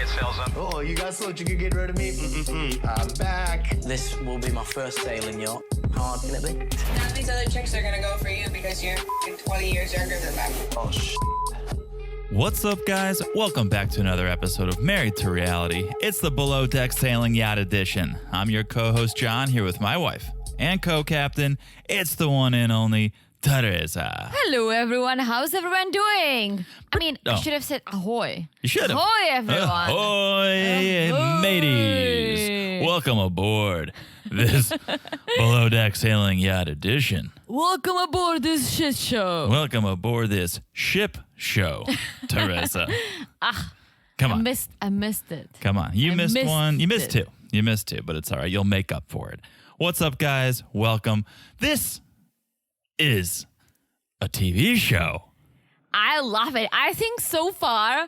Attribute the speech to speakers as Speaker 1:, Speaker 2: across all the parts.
Speaker 1: it sells them.
Speaker 2: Oh, you guys thought you could get rid of me? I'm back.
Speaker 3: This will be my first sailing yacht. How hard can it be?
Speaker 4: None of these other chicks are gonna go for you because you're 20 years younger than them.
Speaker 3: Oh,
Speaker 5: What's up, guys? Welcome back to another episode of Married to Reality. It's the Below Deck Sailing Yacht Edition. I'm your co-host, John, here with my wife and co-captain. It's the one and only Teresa.
Speaker 6: Hello, everyone. How's everyone doing? I should have said ahoy.
Speaker 5: You should have.
Speaker 6: Ahoy, everyone.
Speaker 5: Ahoy, mateys. Welcome aboard this Below Deck Sailing Yacht Edition.
Speaker 6: Welcome aboard this shit show.
Speaker 5: Welcome aboard this ship show, Teresa. Come on.
Speaker 6: I missed it.
Speaker 5: Come on. You missed one. You missed
Speaker 6: it.
Speaker 5: two. You missed two, but it's all right. You'll make up for it. What's up, guys? Welcome. This is a TV show.
Speaker 6: I love it. I think so far,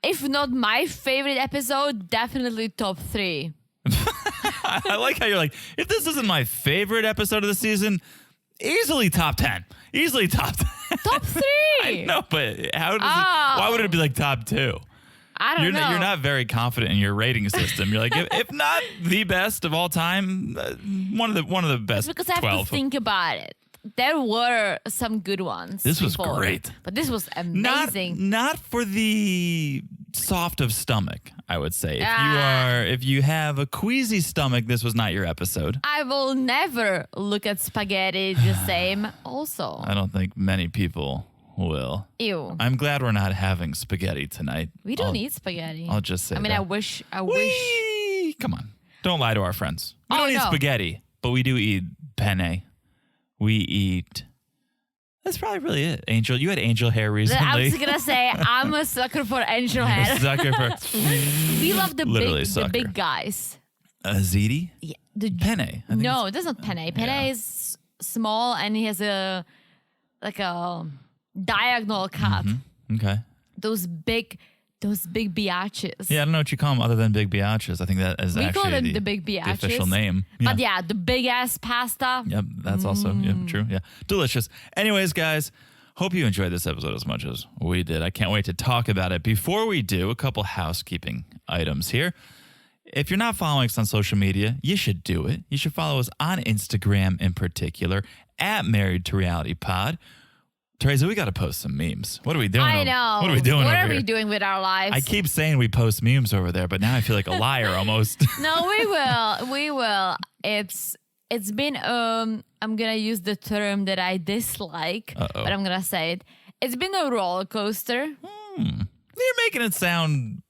Speaker 6: if not my favorite episode, definitely top 3.
Speaker 5: I like how you're like, if this isn't my favorite episode of the season, easily top 10. Easily top 10.
Speaker 6: Top 3.
Speaker 5: I know, but how does it, why would it be like top 2?
Speaker 6: I don't know.
Speaker 5: You're not very confident in your rating system. You're like, if not the best of all time, one of the best.
Speaker 6: Because I have
Speaker 5: 12.
Speaker 6: to think about it. There were some good ones.
Speaker 5: This was
Speaker 6: before,
Speaker 5: great.
Speaker 6: But this was amazing.
Speaker 5: Not for the soft of stomach, I would say. If you have a queasy stomach, this was not your episode.
Speaker 6: I will never look at spaghetti the same also.
Speaker 5: I don't think many people will.
Speaker 6: Ew.
Speaker 5: I'm glad we're not having spaghetti tonight.
Speaker 6: We don't eat spaghetti.
Speaker 5: I'll just say that.
Speaker 6: I wish.
Speaker 5: Come on. Don't lie to our friends. We
Speaker 6: Oh,
Speaker 5: don't eat
Speaker 6: no.
Speaker 5: spaghetti, but we do eat penne. We eat... That's probably really it. Angel, you had angel hair recently.
Speaker 6: I was gonna say I'm a sucker for angel hair.
Speaker 5: Sucker for...
Speaker 6: We love the
Speaker 5: Literally sucker.
Speaker 6: big guys.
Speaker 5: Ziti?
Speaker 6: Yeah,
Speaker 5: Penne. I think
Speaker 6: no, that's not penne. Penne is small and he has a diagonal cut.
Speaker 5: Okay.
Speaker 6: Those big biatches.
Speaker 5: Yeah, I don't know what you call them other than big biatches. I think that is
Speaker 6: We
Speaker 5: actually
Speaker 6: call them the big
Speaker 5: the
Speaker 6: biatches.
Speaker 5: official name.
Speaker 6: But yeah, the big ass pasta.
Speaker 5: Yep, that's also true. Yeah, delicious. Anyways, guys, hope you enjoyed this episode as much as we did. I can't wait to talk about it. Before we do, a couple housekeeping items here. If you're not following us on social media, you should do it. You should follow us on Instagram in particular, at Married to Reality Pod. Teresa, we got to post some memes. What are we doing?
Speaker 6: I know.
Speaker 5: What are we doing
Speaker 6: What
Speaker 5: over
Speaker 6: are
Speaker 5: here?
Speaker 6: we doing with our lives?
Speaker 5: I keep saying we post memes over there, but now I feel like a liar almost.
Speaker 6: No, we will. We will. It's been I'm gonna use the term that I dislike, but I'm gonna say it. It's been a roller coaster.
Speaker 5: You're making it sound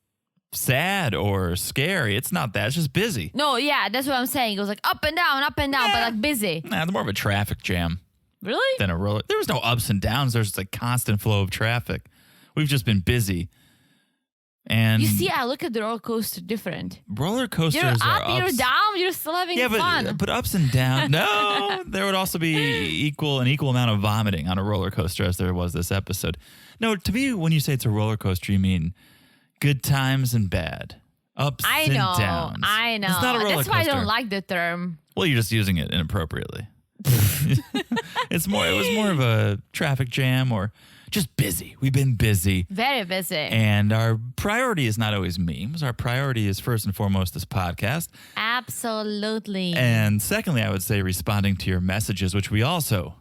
Speaker 5: sad or scary. It's not that. It's just busy.
Speaker 6: No, yeah, that's what I'm saying. It was like up and down, but like busy.
Speaker 5: Nah, it's more of a traffic jam
Speaker 6: Really?
Speaker 5: than a roller. There was no ups and downs. There's just a constant flow of traffic. We've just been busy. And
Speaker 6: You see, I look at the roller coaster different.
Speaker 5: roller coasters
Speaker 6: You're
Speaker 5: are
Speaker 6: up, you're
Speaker 5: ups.
Speaker 6: down, you're still having fun.
Speaker 5: But ups and downs. No, there would also be an equal amount of vomiting on a roller coaster as there was this episode. No, to me, when you say it's a roller coaster, you mean good times and bad. Ups
Speaker 6: I
Speaker 5: and
Speaker 6: know.
Speaker 5: downs.
Speaker 6: I know.
Speaker 5: It's not a roller
Speaker 6: That's why I
Speaker 5: coaster.
Speaker 6: don't like the term.
Speaker 5: Well, you're just using it inappropriately. It was more of a traffic jam or just busy. We've been busy.
Speaker 6: Very busy.
Speaker 5: And our priority is not always memes. Our priority is first and foremost this podcast.
Speaker 6: Absolutely.
Speaker 5: And secondly, I would say responding to your messages, which we also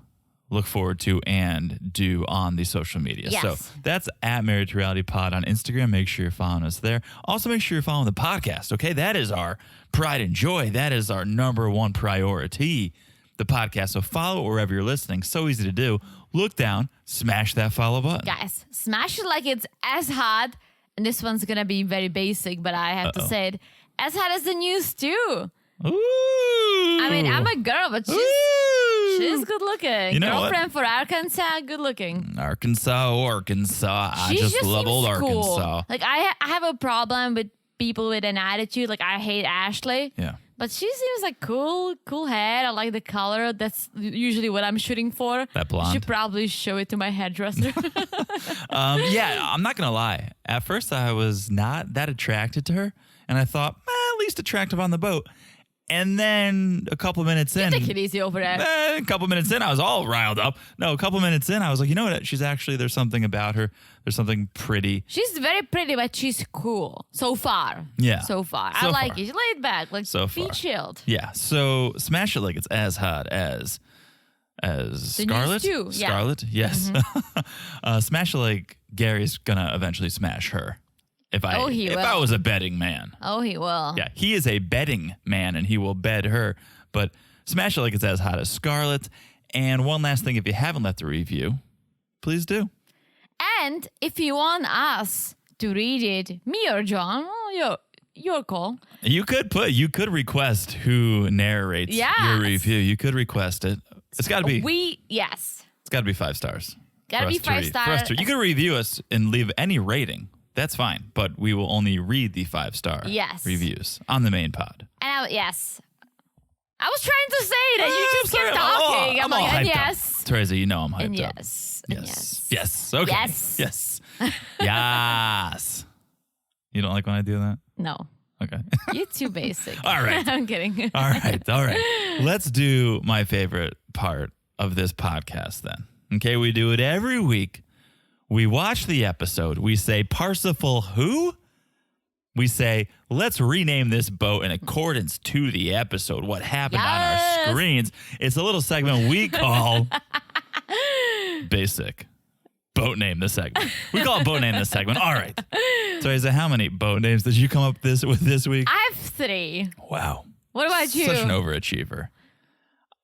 Speaker 5: look forward to and do on the social media.
Speaker 6: Yes.
Speaker 5: So that's at Married to Reality Pod on Instagram. Make sure you're following us there. Also, make sure you're following the podcast, okay? That is our pride and joy. That is our number one priority, the podcast. So follow it wherever you're listening. So easy to do. Look down, smash that follow button.
Speaker 6: Guys, smash it like it's as hot. And this one's going to be very basic, but I have to say it. As hot as the news, too.
Speaker 5: Ooh.
Speaker 6: I mean, I'm a girl, but she's good looking.
Speaker 5: You know
Speaker 6: Girlfriend for Arkansas, good looking.
Speaker 5: Arkansas. I
Speaker 6: She
Speaker 5: just love old
Speaker 6: seems cool.
Speaker 5: Arkansas.
Speaker 6: Like, I have a problem with people with an attitude. Like, I hate Ashley.
Speaker 5: Yeah.
Speaker 6: But she seems like cool head. I like the color. That's usually what I'm shooting for.
Speaker 5: That blonde.
Speaker 6: I should probably show it to my hairdresser.
Speaker 5: Yeah, I'm not going to lie. At first, I was not that attracted to her. And I thought, at least attractive on the boat. And then a couple minutes in,
Speaker 6: Take it easy over there.
Speaker 5: a couple minutes in, I was all riled up. No, a couple minutes in, I was like, you know what? There's something about her. There's something pretty.
Speaker 6: She's very pretty, but she's cool. So far.
Speaker 5: Yeah.
Speaker 6: So far.
Speaker 5: So
Speaker 6: I like
Speaker 5: far.
Speaker 6: it. She's laid back. Like,
Speaker 5: So
Speaker 6: be
Speaker 5: far.
Speaker 6: chilled.
Speaker 5: Yeah. So smash it like it's as hot as Scarlett.
Speaker 6: too, yeah.
Speaker 5: Scarlett. Yes. Smash it like Gary's gonna eventually smash her. If I
Speaker 6: will.
Speaker 5: was a betting man.
Speaker 6: Oh, he will.
Speaker 5: Yeah, he is a betting man and he will bet her. But smash it like it's as hot as Scarlett. And one last thing, if you haven't left a review, please do.
Speaker 6: And if you want us to read it, me or John, your call.
Speaker 5: You could request who narrates
Speaker 6: Yes.
Speaker 5: your review. You could request it. It's got to be.
Speaker 6: Yes.
Speaker 5: It's got to be 5 stars.
Speaker 6: Gotta
Speaker 5: for
Speaker 6: be
Speaker 5: us to
Speaker 6: 5
Speaker 5: read- for us
Speaker 6: stars.
Speaker 5: to- You can review us and leave any rating. That's fine, but we will only read the 5-star
Speaker 6: Yes.
Speaker 5: reviews on the main pod.
Speaker 6: And yes. I was trying to say that. You
Speaker 5: I'm
Speaker 6: just kept
Speaker 5: sorry,
Speaker 6: talking. I'm
Speaker 5: all
Speaker 6: like, and
Speaker 5: hyped up.
Speaker 6: yes.
Speaker 5: Teresa, you know I'm hyped
Speaker 6: And
Speaker 5: up.
Speaker 6: yes.
Speaker 5: Yes.
Speaker 6: And yes.
Speaker 5: Yes. Okay.
Speaker 6: Yes.
Speaker 5: Yes. Yes. You don't like when I do that?
Speaker 6: No.
Speaker 5: Okay.
Speaker 6: You're too basic.
Speaker 5: All right.
Speaker 6: I'm kidding.
Speaker 5: All right. Let's do my favorite part of this podcast then. Okay, we do it every week. We watch the episode. We say, Parsifal who? We say, let's rename this boat in accordance to the episode. What happened on our
Speaker 6: Yes.
Speaker 5: screens. It's a little segment we call Basic. Boat name this segment. We call it boat name this segment. All right. So, Isa, how many boat names did you come up with this week?
Speaker 6: I have 3.
Speaker 5: Wow.
Speaker 6: What about you?
Speaker 5: Such an overachiever.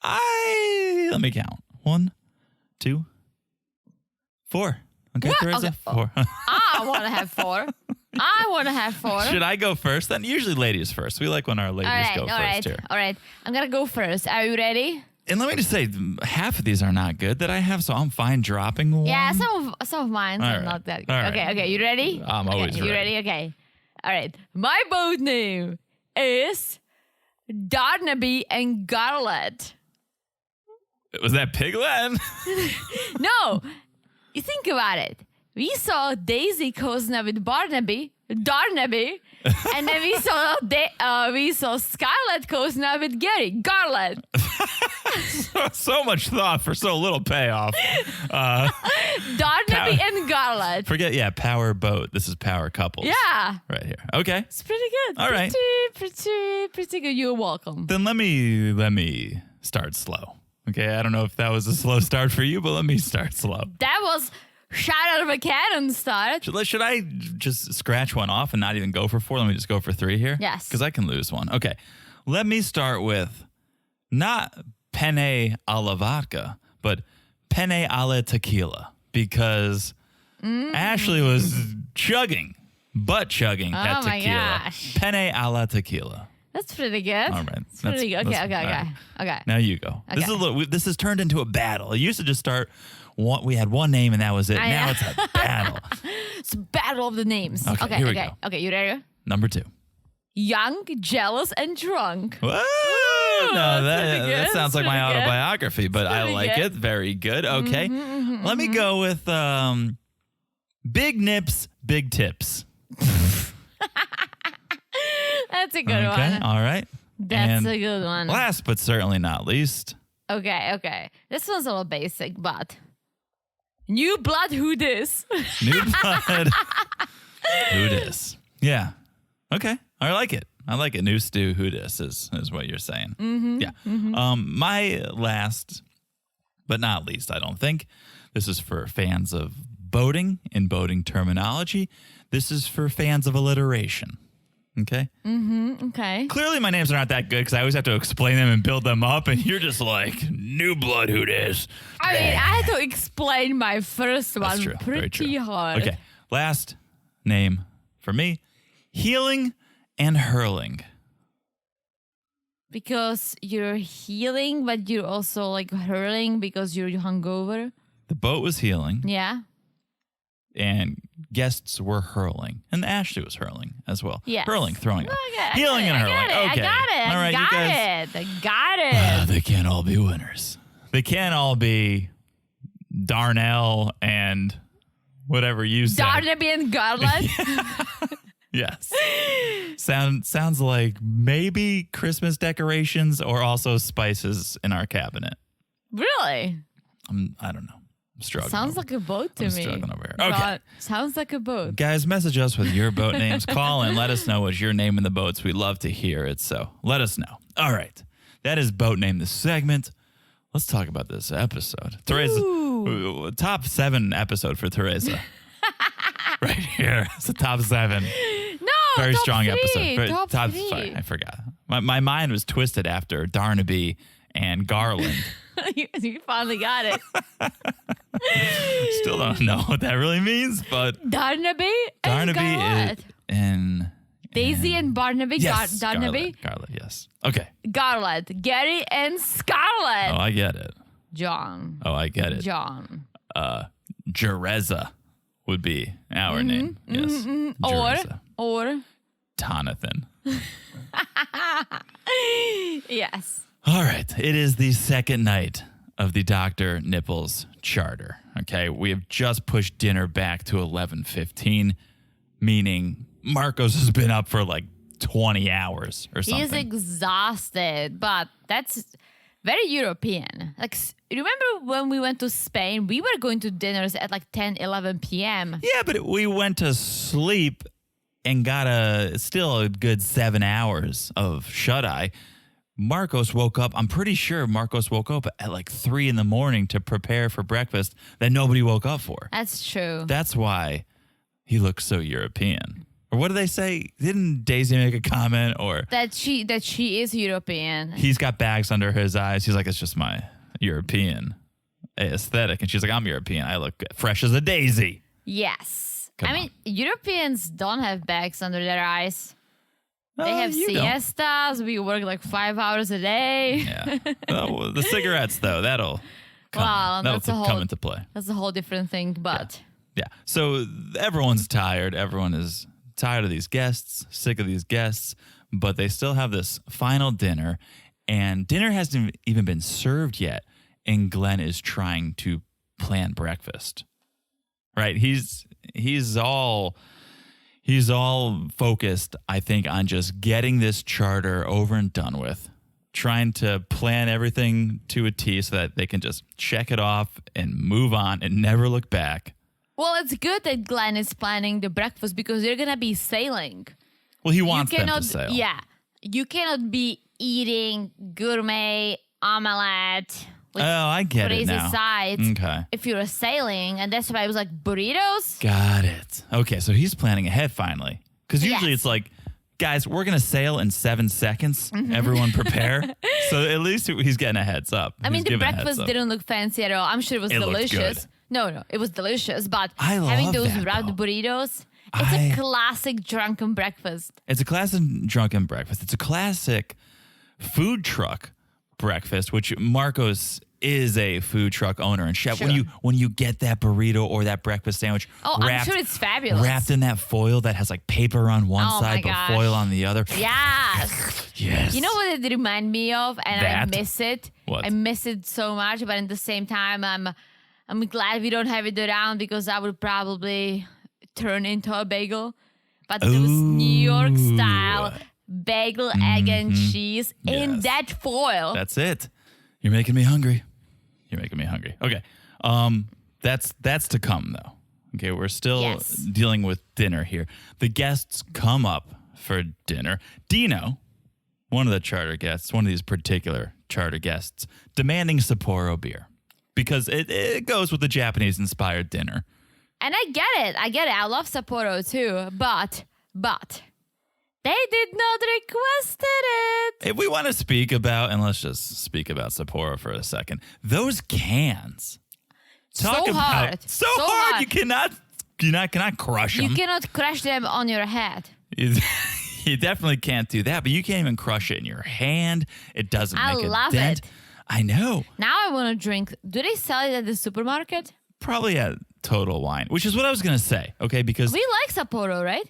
Speaker 5: Let me count. 1, 2, 4. Okay,
Speaker 6: What?
Speaker 5: Teresa?
Speaker 6: Okay.
Speaker 5: 4.
Speaker 6: I want to have 4. I want to have 4.
Speaker 5: Should I go first then? Usually ladies first. We like when our ladies go first here.
Speaker 6: All right. I'm going to go first. Are you ready?
Speaker 5: And let me just say, half of these are not good that I have, so I'm fine dropping one.
Speaker 6: Yeah, some of mine
Speaker 5: All
Speaker 6: are
Speaker 5: right.
Speaker 6: not that good.
Speaker 5: All right.
Speaker 6: Okay, you ready?
Speaker 5: I'm
Speaker 6: Okay,
Speaker 5: always
Speaker 6: You
Speaker 5: ready.
Speaker 6: ready? Okay. All right. My boat name is Darnaby and Scarlett.
Speaker 5: Was that Piglet?
Speaker 6: No, you think about it. We saw Daisy cozying up with Darnaby, and then we saw Scarlett cozying up with Gary, Scarlett.
Speaker 5: So much thought for so little payoff.
Speaker 6: Darnaby and Scarlett.
Speaker 5: Forget, power boat. This is power couples.
Speaker 6: Yeah,
Speaker 5: Right here. Okay.
Speaker 6: it's pretty good.
Speaker 5: All right.
Speaker 6: Pretty good. You're welcome.
Speaker 5: Then let me start slow. Okay, I don't know if that was a slow start for you, but let me start slow.
Speaker 6: That was shot out of a cannon start.
Speaker 5: Should I just scratch one off and not even go for 4? Let me just go for 3 here?
Speaker 6: Yes.
Speaker 5: Because I can lose one. Okay, let me start with not penne alla vodka, but penne alla tequila, because Ashley was butt chugging at
Speaker 6: Oh my
Speaker 5: tequila.
Speaker 6: gosh.
Speaker 5: Penne alla tequila.
Speaker 6: That's pretty good.
Speaker 5: All right.
Speaker 6: It's pretty good.
Speaker 5: All
Speaker 6: Okay.
Speaker 5: right. Now you go. This is
Speaker 6: Okay.
Speaker 5: this has turned into a battle. It used to just start. We had one name and that was it.
Speaker 6: I
Speaker 5: Now
Speaker 6: know.
Speaker 5: it's a battle.
Speaker 6: It's a battle of the names.
Speaker 5: Okay, here we go.
Speaker 6: Okay, you ready?
Speaker 5: Number 2.
Speaker 6: Young, jealous, and drunk.
Speaker 5: Whoa!
Speaker 6: Ooh,
Speaker 5: No,
Speaker 6: that's pretty good.
Speaker 5: that sounds like my
Speaker 6: That's pretty good.
Speaker 5: autobiography, but I
Speaker 6: pretty
Speaker 5: like
Speaker 6: good.
Speaker 5: it. Very good. Okay. Let me go with big nips, big tips.
Speaker 6: That's a good
Speaker 5: Okay.
Speaker 6: one.
Speaker 5: All right.
Speaker 6: That's
Speaker 5: And
Speaker 6: a good one.
Speaker 5: last but certainly not least,
Speaker 6: Okay. This one's a little basic, but new blood, who this?
Speaker 5: new blood. Who dis? Yeah. Okay. I like it. New stew, who dis is what you're saying. Mm-hmm. Yeah. My last, but not least, I don't think. This is for fans of boating and boating terminology. This is for fans of alliteration. Okay.
Speaker 6: Okay.
Speaker 5: Clearly, my names are not that good because I always have to explain them and build them up, and you're just like new blood. Who dis?
Speaker 6: I mean, I had to explain my first one
Speaker 5: That's true. Very
Speaker 6: pretty
Speaker 5: true.
Speaker 6: hard.
Speaker 5: Okay. Last name for me: healing and hurling.
Speaker 6: Because you're healing, but you're also like hurling because you're hungover.
Speaker 5: The boat was healing,
Speaker 6: Yeah.
Speaker 5: and guests were hurling, and Ashley was hurling as well.
Speaker 6: Yes.
Speaker 5: Hurling, throwing up.
Speaker 6: I
Speaker 5: Healing and hurling. Okay.
Speaker 6: I
Speaker 5: All right, you guys.
Speaker 6: I got it.
Speaker 5: They can't all be winners. They can't all be Darnell and whatever you said.
Speaker 6: Darnaby and Scarlett.
Speaker 5: Yes. Sounds like maybe Christmas decorations or also spices in our cabinet.
Speaker 6: Really?
Speaker 5: I don't know. I'm struggling.
Speaker 6: Sounds
Speaker 5: over-
Speaker 6: like a boat to
Speaker 5: I'm
Speaker 6: me.
Speaker 5: struggling over here. Okay.
Speaker 6: God, sounds like a boat.
Speaker 5: Guys, message us with your boat names. Call and let us know what's your name in the boats. We'd love to hear it. So let us know. All right. That is Boat Name, the segment. Let's talk about this episode. Teresa, top 7 episode for Teresa. Right here. It's a top 7.
Speaker 6: No,
Speaker 5: Very
Speaker 6: top
Speaker 5: strong
Speaker 6: 3,
Speaker 5: episode.
Speaker 6: Top 3.
Speaker 5: Sorry, I forgot. My mind was twisted after Darnaby and Garland.
Speaker 6: You finally got it.
Speaker 5: Still don't know what that really means, but
Speaker 6: Darnaby and Scarlett.
Speaker 5: and
Speaker 6: Daisy and Barnaby.
Speaker 5: yes,
Speaker 6: Darnaby.
Speaker 5: Scarlett, yes. Okay.
Speaker 6: Scarlett. Gary and Scarlett.
Speaker 5: Oh, I get it.
Speaker 6: John.
Speaker 5: Oh, I get it.
Speaker 6: John.
Speaker 5: Jereza would be our name. Yes. Jereza.
Speaker 6: Or.
Speaker 5: Tonathan.
Speaker 6: Yes.
Speaker 5: All right. It is the second night of the Dr. Nipples charter. Okay. We have just pushed dinner back to 11:15, meaning Marcos has been up for like 20 hours or something.
Speaker 6: He's exhausted, but that's very European. Like, remember when we went to Spain? We were going to dinners at like 10, 11 p.m.
Speaker 5: Yeah, but we went to sleep and got still a good 7 hours of shut-eye. Marcos woke up. I'm pretty sure Marcos woke up at like 3 a.m. to prepare for breakfast that nobody woke up for.
Speaker 6: That's true.
Speaker 5: That's why he looks so European. Or what did they say? Didn't Daisy make a comment? Or
Speaker 6: that she is European.
Speaker 5: he's got bags under his eyes. He's like, it's just my European aesthetic. And she's like, I'm European. I look fresh as a daisy.
Speaker 6: Yes.
Speaker 5: Come
Speaker 6: I mean, Europeans don't have bags under their eyes. They have
Speaker 5: You don't.
Speaker 6: siestas. We work like 5 hours a day.
Speaker 5: Yeah. Oh, the cigarettes, though, that'll
Speaker 6: Well, that's a
Speaker 5: come into play.
Speaker 6: That's a whole different thing. But
Speaker 5: Yeah. So everyone's tired. Everyone is tired of these guests, sick of these guests, but they still have this final dinner, and dinner hasn't even been served yet. And Glenn is trying to plan breakfast. Right? He's all focused, I think, on just getting this charter over and done with, trying to plan everything to a T so that they can just check it off and move on and never look back.
Speaker 6: well, it's good that Glenn is planning the breakfast because they're gonna be sailing.
Speaker 5: Well, he wants
Speaker 6: you
Speaker 5: them
Speaker 6: cannot,
Speaker 5: to sail.
Speaker 6: Yeah, you cannot be eating gourmet omelette with
Speaker 5: I get it
Speaker 6: crazy
Speaker 5: now.
Speaker 6: sides
Speaker 5: Okay.
Speaker 6: if you're sailing, and that's why I was like burritos.
Speaker 5: Got it. Okay, so he's planning ahead finally. Because usually
Speaker 6: Yes.
Speaker 5: it's like, guys, we're going to sail in 7 seconds. Everyone prepare. So at least he's getting a heads up.
Speaker 6: I mean,
Speaker 5: He's
Speaker 6: the
Speaker 5: giving a heads
Speaker 6: breakfast
Speaker 5: up.
Speaker 6: didn't look fancy at all. I'm sure it was
Speaker 5: It looked
Speaker 6: delicious.
Speaker 5: good.
Speaker 6: No, it was delicious. But
Speaker 5: I
Speaker 6: having
Speaker 5: love
Speaker 6: those
Speaker 5: that,
Speaker 6: wrapped
Speaker 5: though.
Speaker 6: burritos, it's
Speaker 5: I-
Speaker 6: a classic drunken breakfast.
Speaker 5: It's a classic drunken breakfast. It's a classic food truck breakfast, which Marcos is a food truck owner and chef.
Speaker 6: Sure.
Speaker 5: When you get that burrito or that breakfast sandwich,
Speaker 6: Oh, I'm sure it's fabulous.
Speaker 5: wrapped in that foil that has like paper on one
Speaker 6: Oh,
Speaker 5: side
Speaker 6: my
Speaker 5: but
Speaker 6: gosh.
Speaker 5: foil on the other.
Speaker 6: Yes.
Speaker 5: Yes.
Speaker 6: You know what it remind me of, and I
Speaker 5: That?
Speaker 6: miss it.
Speaker 5: What?
Speaker 6: I miss it so much, but at the same time, I'm glad we don't have it around because I would probably turn into a bagel. But those New York style bagel, egg, and cheese in
Speaker 5: Yes.
Speaker 6: that foil.
Speaker 5: That's it. You're making me hungry. Okay. That's to come though. Okay, we're still
Speaker 6: Yes.
Speaker 5: dealing with dinner here. The guests come up for dinner. Dino, one of the charter guests, one of these particular charter guests, demanding Sapporo beer because it goes with the Japanese-inspired dinner.
Speaker 6: And I get it. I love Sapporo too. But they did not request it.
Speaker 5: If we want to speak about, and let's just speak about Sapporo for a second, those cans. Talk
Speaker 6: So
Speaker 5: about
Speaker 6: hard.
Speaker 5: so
Speaker 6: So
Speaker 5: hard.
Speaker 6: hard.
Speaker 5: You cannot crush them.
Speaker 6: You cannot crush them on your head.
Speaker 5: You definitely can't do that, but you can't even crush it in your hand. It doesn't
Speaker 6: I
Speaker 5: make a
Speaker 6: love
Speaker 5: dent.
Speaker 6: it.
Speaker 5: I know.
Speaker 6: Now I want to drink. Do they sell it at the supermarket?
Speaker 5: Probably at Total Wine, which is what I was going to say, okay? Because
Speaker 6: We like Sapporo, right?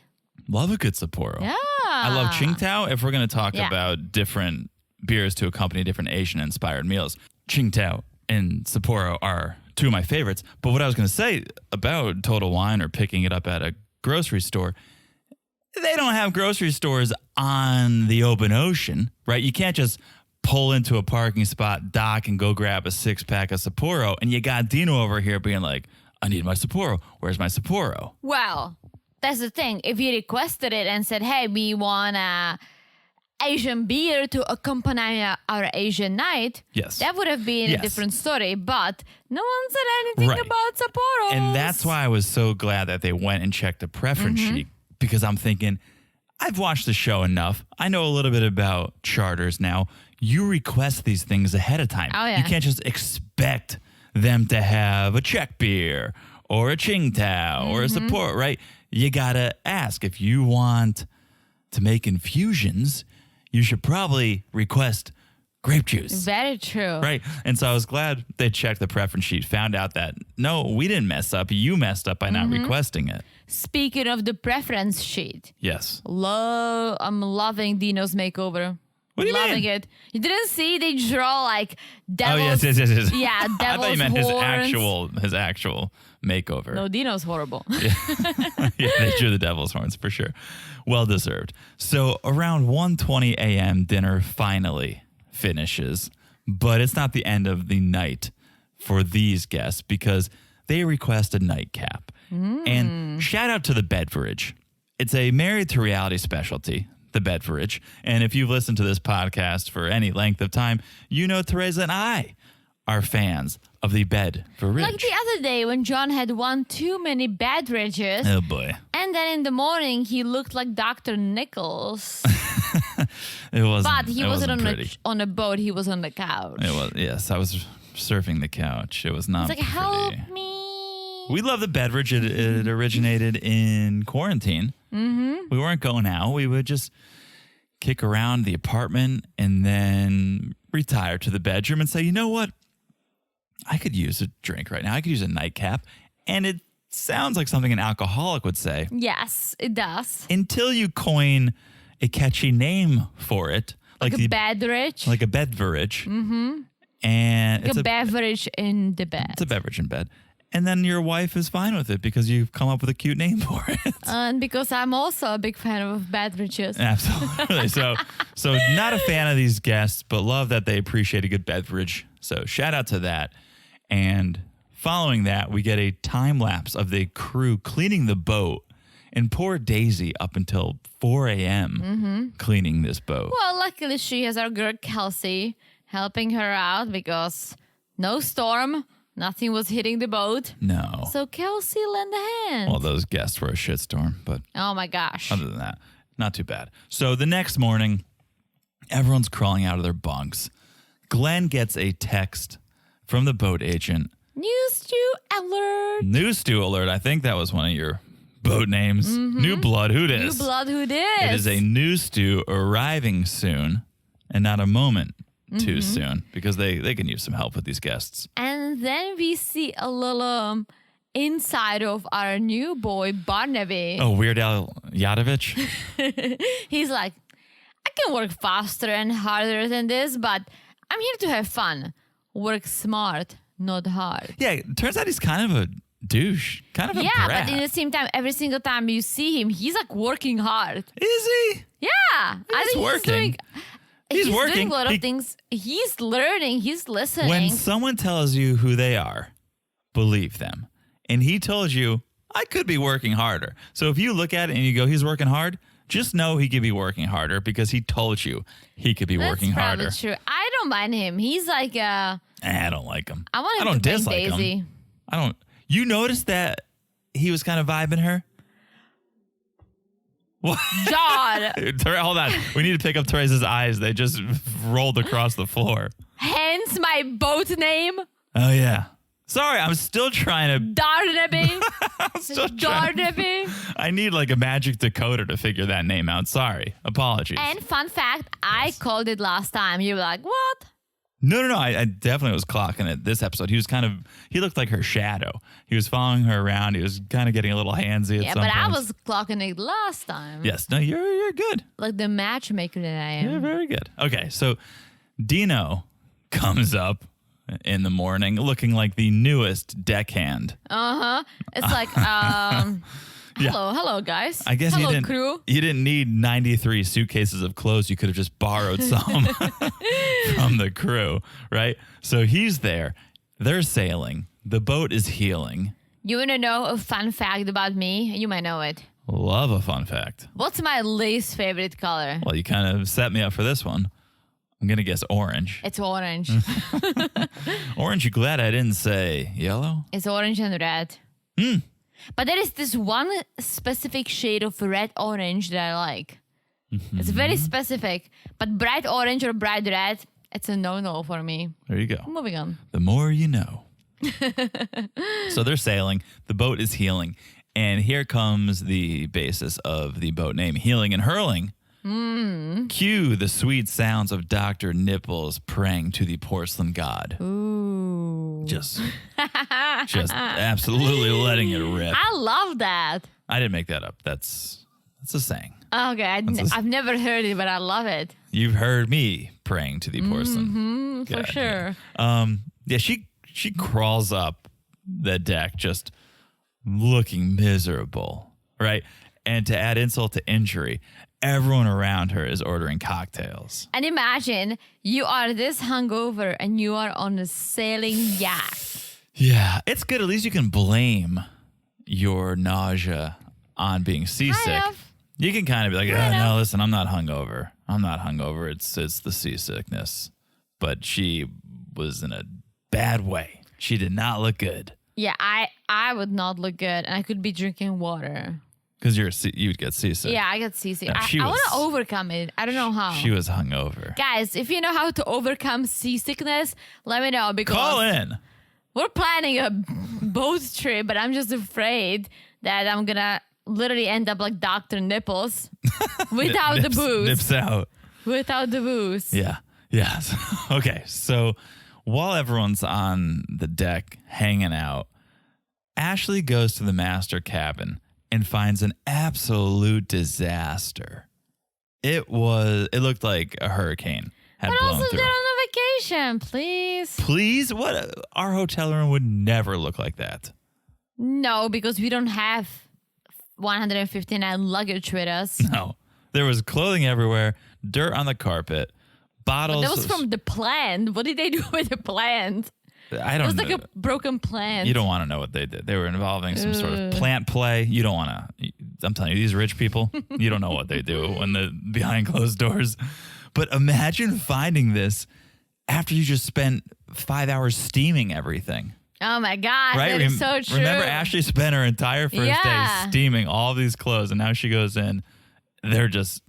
Speaker 5: love a good Sapporo.
Speaker 6: Yeah.
Speaker 5: I love Qingdao. If we're going to talk
Speaker 6: Yeah.
Speaker 5: about different beers to accompany different Asian-inspired meals, Qingdao and Sapporo are two of my favorites. But what I was going to say about Total Wine or picking it up at a grocery store, they don't have grocery stores on the open ocean, right? You can't just pull into a parking spot, dock, and go grab a 6-pack of Sapporo. And you got Dino over here being like, I need my Sapporo. Where's my Sapporo?
Speaker 6: Well, that's the thing. If you requested it and said, hey, we want a Asian beer to accompany our Asian night,
Speaker 5: Yes.
Speaker 6: that would have been
Speaker 5: Yes.
Speaker 6: a different story. But no one said anything
Speaker 5: Right.
Speaker 6: about Sapporo.
Speaker 5: And that's why I was so glad that they went and checked the preference sheet, because I'm thinking, I've watched the show enough. I know a little bit about charters now. You request these things ahead of time.
Speaker 6: Oh, yeah.
Speaker 5: You can't just expect them to have a Czech beer or a Qingdao or a Sapporo, right? You got to ask. If you want to make infusions, you should probably request grape juice.
Speaker 6: very true.
Speaker 5: Right. And so I was glad they checked the preference sheet, found out that, no, we didn't mess up. You messed up by not requesting it.
Speaker 6: Speaking of the preference sheet,
Speaker 5: Yes.
Speaker 6: I'm loving Dino's makeover.
Speaker 5: What do you
Speaker 6: loving
Speaker 5: mean?
Speaker 6: it. You didn't see they draw like
Speaker 5: Oh,
Speaker 6: devil's.
Speaker 5: yes.
Speaker 6: Yeah,
Speaker 5: I thought
Speaker 6: devil's
Speaker 5: you meant
Speaker 6: horns.
Speaker 5: his actual makeover.
Speaker 6: No, Dino's horrible.
Speaker 5: Yeah, they drew the devil's horns for sure. Well deserved. So around 1:20 a.m., dinner finally finishes, but it's not the end of the night for these guests because they request a nightcap. And shout out to the beverage. It's a Married to Reality specialty, the beverage. And if you've listened to this podcast for any length of time, you know Teresa and I are fans of the beverage.
Speaker 6: Like the other day when John had one too many beverages,
Speaker 5: Oh boy.
Speaker 6: and then in the morning he looked like Dr. Nichols.
Speaker 5: It wasn't.
Speaker 6: But he
Speaker 5: it
Speaker 6: wasn't
Speaker 5: pretty.
Speaker 6: on a boat, he was on the couch.
Speaker 5: It was, yes, I was surfing the couch. It was not
Speaker 6: It's like,
Speaker 5: pretty.
Speaker 6: help me.
Speaker 5: We love the beverage. It originated in quarantine. We weren't going out. We would just kick around the apartment and then retire to the bedroom and say, you know what? I could use a drink right now. I could use a nightcap. And it sounds like something an alcoholic would say
Speaker 6: Yes, it does.
Speaker 5: until you coin a catchy name for it.
Speaker 6: Like a beverage.
Speaker 5: Like a beverage. And
Speaker 6: Like a beverage in the bed.
Speaker 5: it's a beverage in bed. And then your wife is fine with it because you've come up with a cute name for it.
Speaker 6: And because I'm also a big fan of beverages.
Speaker 5: Absolutely. So not a fan of these guests, but love that they appreciate a good beverage. So shout out to that. And following that, we get a time lapse of the crew cleaning the boat. And poor Daisy up until 4 a.m. Cleaning this boat.
Speaker 6: Well, luckily she has our girl Kelsey helping her out because no storm, nothing was hitting the boat.
Speaker 5: No.
Speaker 6: So Kelsey lent a hand.
Speaker 5: Well, those guests were a shitstorm, but
Speaker 6: Oh my gosh.
Speaker 5: other than that, not too bad. So the next morning, everyone's crawling out of their bunks. Glenn gets a text from the boat agent.
Speaker 6: News stew alert.
Speaker 5: New stew alert. I think that was one of your boat names. New blood. Who
Speaker 6: New
Speaker 5: dis?
Speaker 6: blood, who this?
Speaker 5: It is a new stew arriving soon, and not a moment too soon because they can use some help with these guests.
Speaker 6: And then we see a little inside of our new boy, Barnaby.
Speaker 5: Oh, Weird Al Yadovich.
Speaker 6: He's like, I can work faster and harder than this, but I'm here to have fun. Work smart, not hard.
Speaker 5: Yeah, it turns out he's kind of a douche, kind of a
Speaker 6: Yeah,
Speaker 5: brat.
Speaker 6: but in the same time, every single time you see him, he's like working hard.
Speaker 5: Is he?
Speaker 6: Yeah, I
Speaker 5: He's
Speaker 6: think
Speaker 5: working.
Speaker 6: He's
Speaker 5: He's working.
Speaker 6: doing a lot of
Speaker 5: He-
Speaker 6: things. He's learning. He's listening.
Speaker 5: When someone tells you who they are, believe them. And he told you, I could be working harder. So if you look at it and you go, he's working hard, just know he could be working harder because he told you he could be
Speaker 6: That's
Speaker 5: working
Speaker 6: probably
Speaker 5: harder.
Speaker 6: true. I don't mind him. He's like,
Speaker 5: I don't like him.
Speaker 6: I want him
Speaker 5: don't
Speaker 6: to bang
Speaker 5: dislike
Speaker 6: Daisy.
Speaker 5: him. I don't. You noticed that he was kind of vibing her? What?
Speaker 6: John,
Speaker 5: Hold on. We need to pick up Teresa's eyes. They just rolled across the floor.
Speaker 6: hence my boat name,
Speaker 5: Oh, yeah. Sorry, I'm still trying to.
Speaker 6: Darnaby.
Speaker 5: I'm still trying to-
Speaker 6: Darnaby.
Speaker 5: I need like a magic decoder to figure that name out. Sorry. Apologies.
Speaker 6: And fun fact, I called it last time. You were like, what?
Speaker 5: No. I definitely was clocking it this episode. He looked like her shadow. He was following her around. He was kind of getting a little handsy at
Speaker 6: Yeah,
Speaker 5: some
Speaker 6: but I
Speaker 5: points.
Speaker 6: was clocking it last time.
Speaker 5: Yes. No, you're good.
Speaker 6: Like the matchmaker that I am.
Speaker 5: You're very good. Okay. So Dino comes up in the morning looking like the newest deckhand.
Speaker 6: It's like, I Hello, guys.
Speaker 5: I guess
Speaker 6: hello,
Speaker 5: you didn't.
Speaker 6: crew.
Speaker 5: You didn't need 93 suitcases of clothes. You could have just borrowed some from the crew, right? So he's there. They're sailing. The boat is healing.
Speaker 6: You want to know a fun fact about me? You might know it.
Speaker 5: Love a fun fact.
Speaker 6: What's my least favorite color?
Speaker 5: Well, you kind of set me up for this one. I'm going to guess orange.
Speaker 6: It's orange.
Speaker 5: Orange, you glad I didn't say yellow?
Speaker 6: It's orange and red. But there is this one specific shade of red orange that I like. It's very specific. But bright orange or bright red, it's a no-no for me.
Speaker 5: There you go.
Speaker 6: Moving on.
Speaker 5: The more you know. So they're sailing. The boat is healing. And here comes the basis of the boat name, Healing and Hurling. Cue the sweet sounds of Dr. Nipples praying to the porcelain god.
Speaker 6: Ooh.
Speaker 5: Just absolutely letting it rip.
Speaker 6: I love that.
Speaker 5: I didn't make that up. That's a saying.
Speaker 6: Okay, I've never heard it, but I love it.
Speaker 5: You've heard me praying to the porcelain.
Speaker 6: For sure.
Speaker 5: Yeah, she crawls up the deck just looking miserable, right? And to add insult to injury, everyone around her is ordering cocktails.
Speaker 6: And imagine you are this hungover and you are on a sailing yacht.
Speaker 5: Yeah, it's good. At least you can blame your nausea on being seasick.
Speaker 6: Kind of.
Speaker 5: You can kind of be like,
Speaker 6: Kind
Speaker 5: no,
Speaker 6: of.
Speaker 5: listen, I'm not hungover. It's the seasickness. But she was in a bad way. She did not look good.
Speaker 6: Yeah, I would not look good, and I could be drinking water.
Speaker 5: Because you would get seasick.
Speaker 6: Yeah, I get seasick.
Speaker 5: No,
Speaker 6: I want to overcome it. I don't know how.
Speaker 5: She was hungover.
Speaker 6: Guys, if you know how to overcome seasickness, let me know because
Speaker 5: Call in.
Speaker 6: we're planning a boat trip, but I'm just afraid that I'm gonna literally end up like Dr. Nipples without the booze.
Speaker 5: Nips out.
Speaker 6: Without the booze.
Speaker 5: Yeah. Yeah. Okay. So while everyone's on the deck hanging out, Ashley goes to the master cabin and finds an absolute disaster. It looked like a hurricane had
Speaker 6: But
Speaker 5: blown
Speaker 6: also,
Speaker 5: through.
Speaker 6: they're on a vacation, please.
Speaker 5: Please? What? Our hotel room would never look like that.
Speaker 6: No, because we don't have 159 luggage with us.
Speaker 5: No. There was clothing everywhere, dirt on the carpet, bottles.
Speaker 6: That was from the plant. What did they do with the plant?
Speaker 5: I
Speaker 6: It
Speaker 5: don't
Speaker 6: was
Speaker 5: know.
Speaker 6: like a broken plant.
Speaker 5: You don't want to know what they did. They were involving some sort of plant play. You don't want to. I'm telling you, these rich people, you don't know what they do when they're behind closed doors. But imagine finding this after you just spent 5 hours steaming everything.
Speaker 6: Oh my God,
Speaker 5: Right?
Speaker 6: that is so true.
Speaker 5: Remember, Ashley spent her entire first
Speaker 6: Yeah.
Speaker 5: day steaming all these clothes, and now she goes in. They're just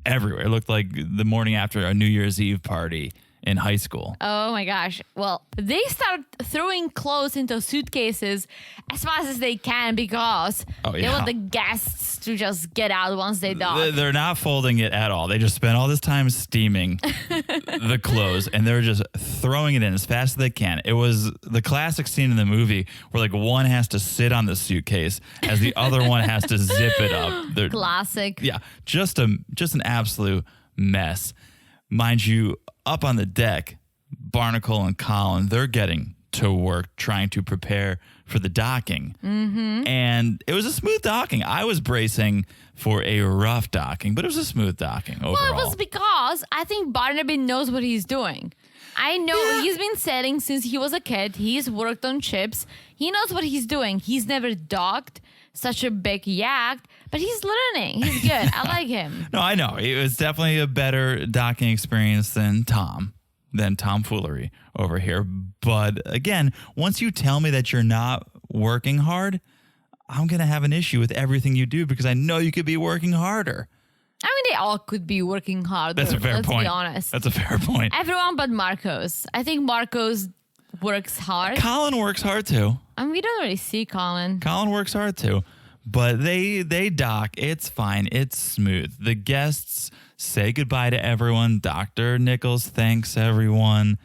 Speaker 5: everywhere. It looked like the morning after a New Year's Eve party in high school.
Speaker 6: Oh my gosh. Well, they start throwing clothes into suitcases as fast as they can because they want the guests to just get out once they dock.
Speaker 5: They're not folding it at all. They just spent all this time steaming the clothes, and they're just throwing it in as fast as they can. It was the classic scene in the movie where like one has to sit on the suitcase as the other one has to zip it up. They're,
Speaker 6: Classic.
Speaker 5: yeah, just an absolute mess. Mind you, up on the deck, Barnacle and Colin, they're getting to work trying to prepare for the docking. Mm-hmm. And it was a smooth docking. I was bracing for a rough docking, but it was a smooth docking overall.
Speaker 6: Well, it was because I think Barnaby knows what he's doing. I know he's been sailing since he was a kid. He's worked on ships. He knows what he's doing. He's never docked such a big yacht, but he's learning. He's good. I like him.
Speaker 5: No, I know. It was definitely a better docking experience than tomfoolery over here. But again, once you tell me that you're not working hard, I'm going to have an issue with everything you do because I know you could be working harder.
Speaker 6: I mean, they all could be working hard.
Speaker 5: That's a fair
Speaker 6: let's
Speaker 5: point.
Speaker 6: Be honest.
Speaker 5: That's a fair point.
Speaker 6: Everyone but Marcos. I think Marcos works hard.
Speaker 5: Colin works hard too.
Speaker 6: I mean, we don't really see Colin.
Speaker 5: Colin works hard too. But they dock. It's fine. It's smooth. The guests say goodbye to everyone. Dr. Nichols thanks everyone,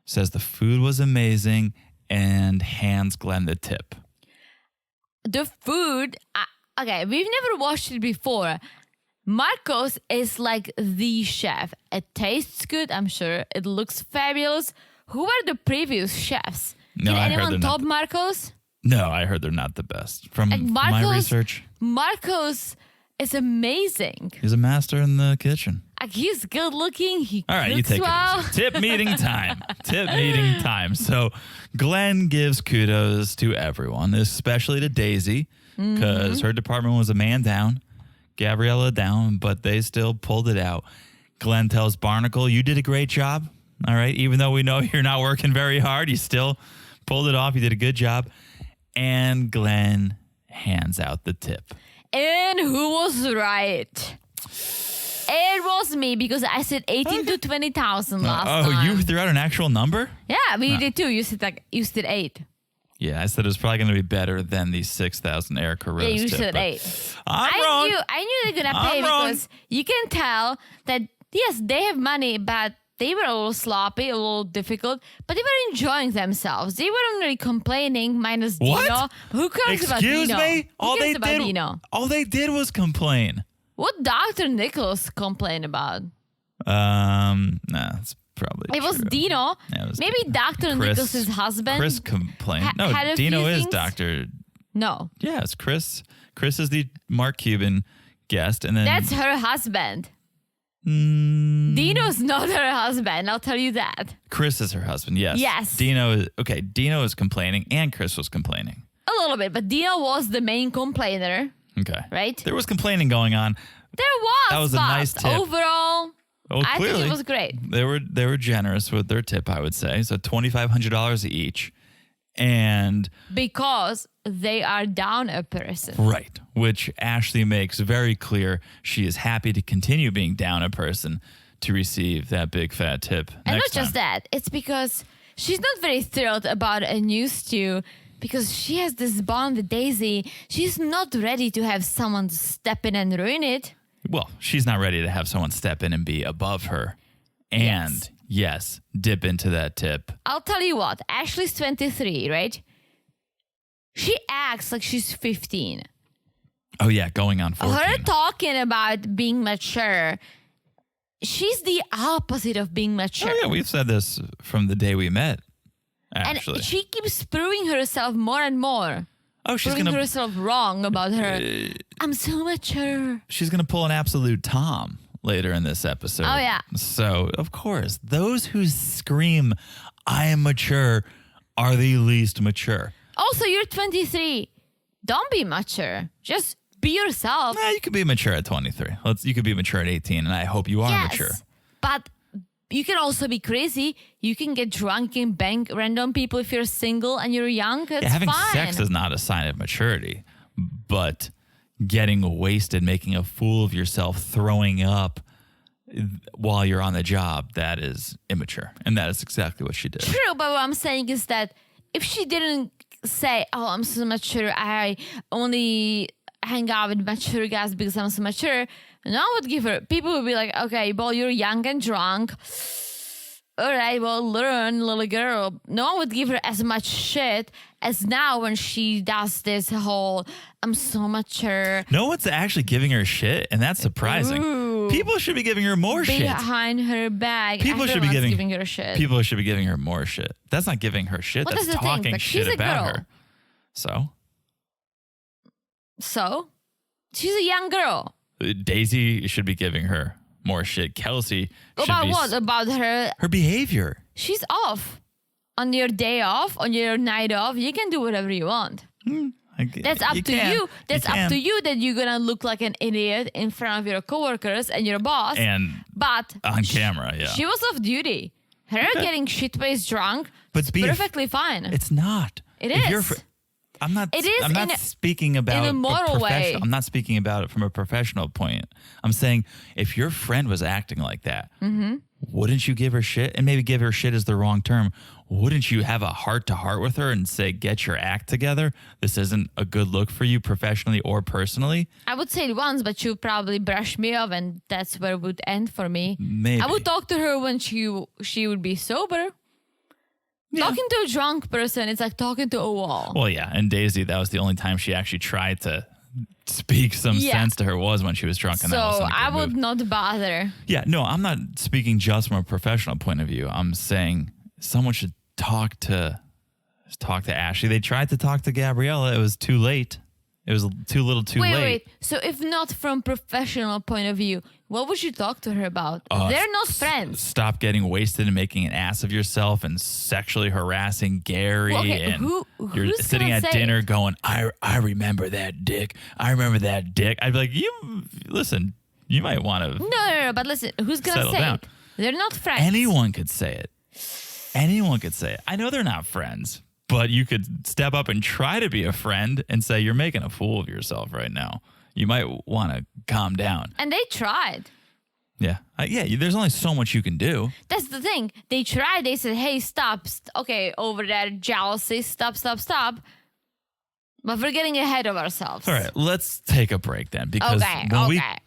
Speaker 5: says the food was amazing, and hands Glenn the tip.
Speaker 6: The food, okay, we've never watched it before. Marcos is like the chef. It tastes good, I'm sure. It looks fabulous. Who were the previous chefs?
Speaker 5: No,
Speaker 6: Did
Speaker 5: I heard
Speaker 6: anyone
Speaker 5: they're
Speaker 6: top
Speaker 5: not-
Speaker 6: Marcos?
Speaker 5: No, I heard they're not the best. From
Speaker 6: Like
Speaker 5: my research,
Speaker 6: Marcos is amazing.
Speaker 5: he's a master in the kitchen.
Speaker 6: Like, he's good looking. He
Speaker 5: All right, you
Speaker 6: cooks
Speaker 5: take
Speaker 6: well.
Speaker 5: it easy. Tip meeting time. Tip meeting time. So Glenn gives kudos to everyone, especially to Daisy, because her department was a man down, Gabriella down, but they still pulled it out. Glenn tells Barnacle, you did a great job. All right, even though we know you're not working very hard, you still pulled it off. You did a good job. And Glenn hands out the tip.
Speaker 6: And who was right? It was me, because I said 18 to 20,000 last time.
Speaker 5: You threw out an actual number?
Speaker 6: Yeah, we did too. You said 8.
Speaker 5: Yeah, I said it was probably going to be better than the 6,000 Erica Rose
Speaker 6: Yeah, you
Speaker 5: tip,
Speaker 6: said
Speaker 5: but
Speaker 6: 8.
Speaker 5: I'm wrong.
Speaker 6: I knew they're gonna pay
Speaker 5: I'm wrong.
Speaker 6: because you can tell that yes, they have money, but they were a little sloppy, a little difficult, but they were enjoying themselves. They weren't really complaining, minus
Speaker 5: What?
Speaker 6: Dino. Who cares about Dino?
Speaker 5: Excuse me?
Speaker 6: Who cares about Dino?
Speaker 5: All they did was complain.
Speaker 6: What Dr. Nichols complained about?
Speaker 5: Nah, it's probably
Speaker 6: It was
Speaker 5: true.
Speaker 6: Dino.
Speaker 5: Yeah, it was
Speaker 6: Maybe Dr.
Speaker 5: Chris-
Speaker 6: Nichols' husband.
Speaker 5: Chris complained. No,
Speaker 6: had a
Speaker 5: Dino
Speaker 6: few
Speaker 5: is
Speaker 6: things.
Speaker 5: Dr.
Speaker 6: No,
Speaker 5: Yeah, it's Chris. Chris is the Mark Cuban guest, and then
Speaker 6: that's her husband.
Speaker 5: Mm.
Speaker 6: Dino's not her husband. I'll tell you that.
Speaker 5: Chris is her husband. Yes.
Speaker 6: Yes.
Speaker 5: Dino is complaining, and Chris was complaining.
Speaker 6: A little bit, but Dino was the main complainer,
Speaker 5: Okay.
Speaker 6: right?
Speaker 5: There was complaining going on.
Speaker 6: There was.
Speaker 5: That was a
Speaker 6: but
Speaker 5: nice tip.
Speaker 6: Overall,
Speaker 5: Oh,
Speaker 6: I
Speaker 5: clearly
Speaker 6: think it was great.
Speaker 5: They were generous with their tip, I would say. So $2,500 each, and
Speaker 6: Because they are down a person.
Speaker 5: right, which Ashley makes very clear. She is happy to continue being down a person to receive that big fat tip.
Speaker 6: And
Speaker 5: next
Speaker 6: not just
Speaker 5: time.
Speaker 6: that, it's because she's not very thrilled about a new stew because she has this bond with Daisy. She's not ready to have someone to step in and ruin it.
Speaker 5: Well, she's not ready to have someone step in and be above her. And yes, dip into that tip.
Speaker 6: I'll tell you what, Ashley's 23, right? She acts like she's 15.
Speaker 5: Oh yeah, going on 14.
Speaker 6: Her talking about being mature, she's the opposite of being mature.
Speaker 5: Oh yeah, we've said this from the day we met.
Speaker 6: And
Speaker 5: Actually,
Speaker 6: she keeps proving herself more and more.
Speaker 5: she's
Speaker 6: Proving
Speaker 5: gonna
Speaker 6: herself wrong about her. I'm so mature.
Speaker 5: she's gonna pull an absolute Tom later in this episode.
Speaker 6: Oh, yeah.
Speaker 5: So of course, those who scream "I am mature" are the least mature.
Speaker 6: Also, you're 23. Don't be mature. Just be yourself.
Speaker 5: You could be mature at 23. You could be mature at 18, and I hope you are mature.
Speaker 6: But you can also be crazy. You can get drunk and bang random people if you're single and you're young. It's
Speaker 5: Having
Speaker 6: fine.
Speaker 5: sex is not a sign of maturity, but getting wasted, making a fool of yourself, throwing up while you're on the job, that is immature. And that is exactly what she did.
Speaker 6: True, but what I'm saying is that if she didn't say, "Oh, I'm so mature, I only hang out with mature guys because I'm so mature," no one would give her. People would be like, "Okay, well, you're young and drunk. All right, well, learn, little girl." No one would give her as much shit as now when she does this whole, "I'm so mature."
Speaker 5: No one's actually giving her shit, and that's surprising.
Speaker 6: Ooh.
Speaker 5: People should be giving her more shit.
Speaker 6: Behind her back,
Speaker 5: People should be
Speaker 6: everyone's
Speaker 5: giving
Speaker 6: her shit.
Speaker 5: People should be giving her more shit. That's not giving her shit.
Speaker 6: Well,
Speaker 5: that's
Speaker 6: that's the thing,
Speaker 5: talking
Speaker 6: but
Speaker 5: shit
Speaker 6: she's a
Speaker 5: about
Speaker 6: girl.
Speaker 5: her. So
Speaker 6: So, she's a young girl.
Speaker 5: Daisy should be giving her more shit. Kelsey should
Speaker 6: About
Speaker 5: be
Speaker 6: what? About her
Speaker 5: her behavior.
Speaker 6: She's off. On your day off, on your night off, you can do whatever you want. That's up to you. That's up to you that you're gonna look like an idiot in front of your coworkers and your boss.
Speaker 5: And
Speaker 6: but
Speaker 5: on camera, yeah.
Speaker 6: she was off duty. Her getting shit-faced drunk,
Speaker 5: But
Speaker 6: is
Speaker 5: be-
Speaker 6: perfectly fine.
Speaker 5: It's not.
Speaker 6: It
Speaker 5: If you're
Speaker 6: is.
Speaker 5: fr- I'm not.
Speaker 6: It is
Speaker 5: I'm not
Speaker 6: in a-
Speaker 5: speaking about
Speaker 6: in a moral way.
Speaker 5: professional. I'm not speaking about it from a professional point. I'm saying if your friend was acting like that,
Speaker 6: Mm-hmm.
Speaker 5: wouldn't you give her shit? And maybe give her shit is the wrong term. Wouldn't you have a heart to heart with her and say, "Get your act together. This isn't a good look for you professionally or personally."
Speaker 6: I would say it once, but she would probably brush me off, and that's where it would end for me.
Speaker 5: Maybe.
Speaker 6: I would talk to her when she would be sober.
Speaker 5: Yeah.
Speaker 6: Talking to a drunk person, it's like talking to a wall.
Speaker 5: Well, yeah. And Daisy, that was the only time she actually tried to speak some
Speaker 6: Yeah.
Speaker 5: sense to her was when she was drunk. And that
Speaker 6: So
Speaker 5: wasn't a good
Speaker 6: I would
Speaker 5: move.
Speaker 6: not bother.
Speaker 5: Yeah, no, I'm not speaking just from a professional point of view. I'm saying someone should talk to talk to Ashley. They tried to talk to Gabriella. It was too late. It was too little too late.
Speaker 6: Wait. So if not from professional point of view, what would you talk to her about? They're not friends.
Speaker 5: Stop getting wasted and making an ass of yourself and sexually harassing Gary.
Speaker 6: Well, okay,
Speaker 5: and you're
Speaker 6: who's
Speaker 5: sitting
Speaker 6: gonna
Speaker 5: at
Speaker 6: say
Speaker 5: dinner
Speaker 6: it?
Speaker 5: going, I remember that dick. I remember that dick. I'd be like, listen, you might want to.
Speaker 6: No. But listen, who's gonna
Speaker 5: Settle
Speaker 6: say
Speaker 5: down.
Speaker 6: it? They're not friends.
Speaker 5: Anyone could say it. Anyone could say it. I know they're not friends, but you could step up and try to be a friend and say, you're making a fool of yourself right now. You might want to calm down.
Speaker 6: And they tried.
Speaker 5: Yeah. There's only so much you can do.
Speaker 6: That's the thing. They tried. They said, hey, stop. Okay, over there, jealousy. Stop. But we're getting ahead of ourselves.
Speaker 5: All right, let's take a break then, because
Speaker 6: Okay.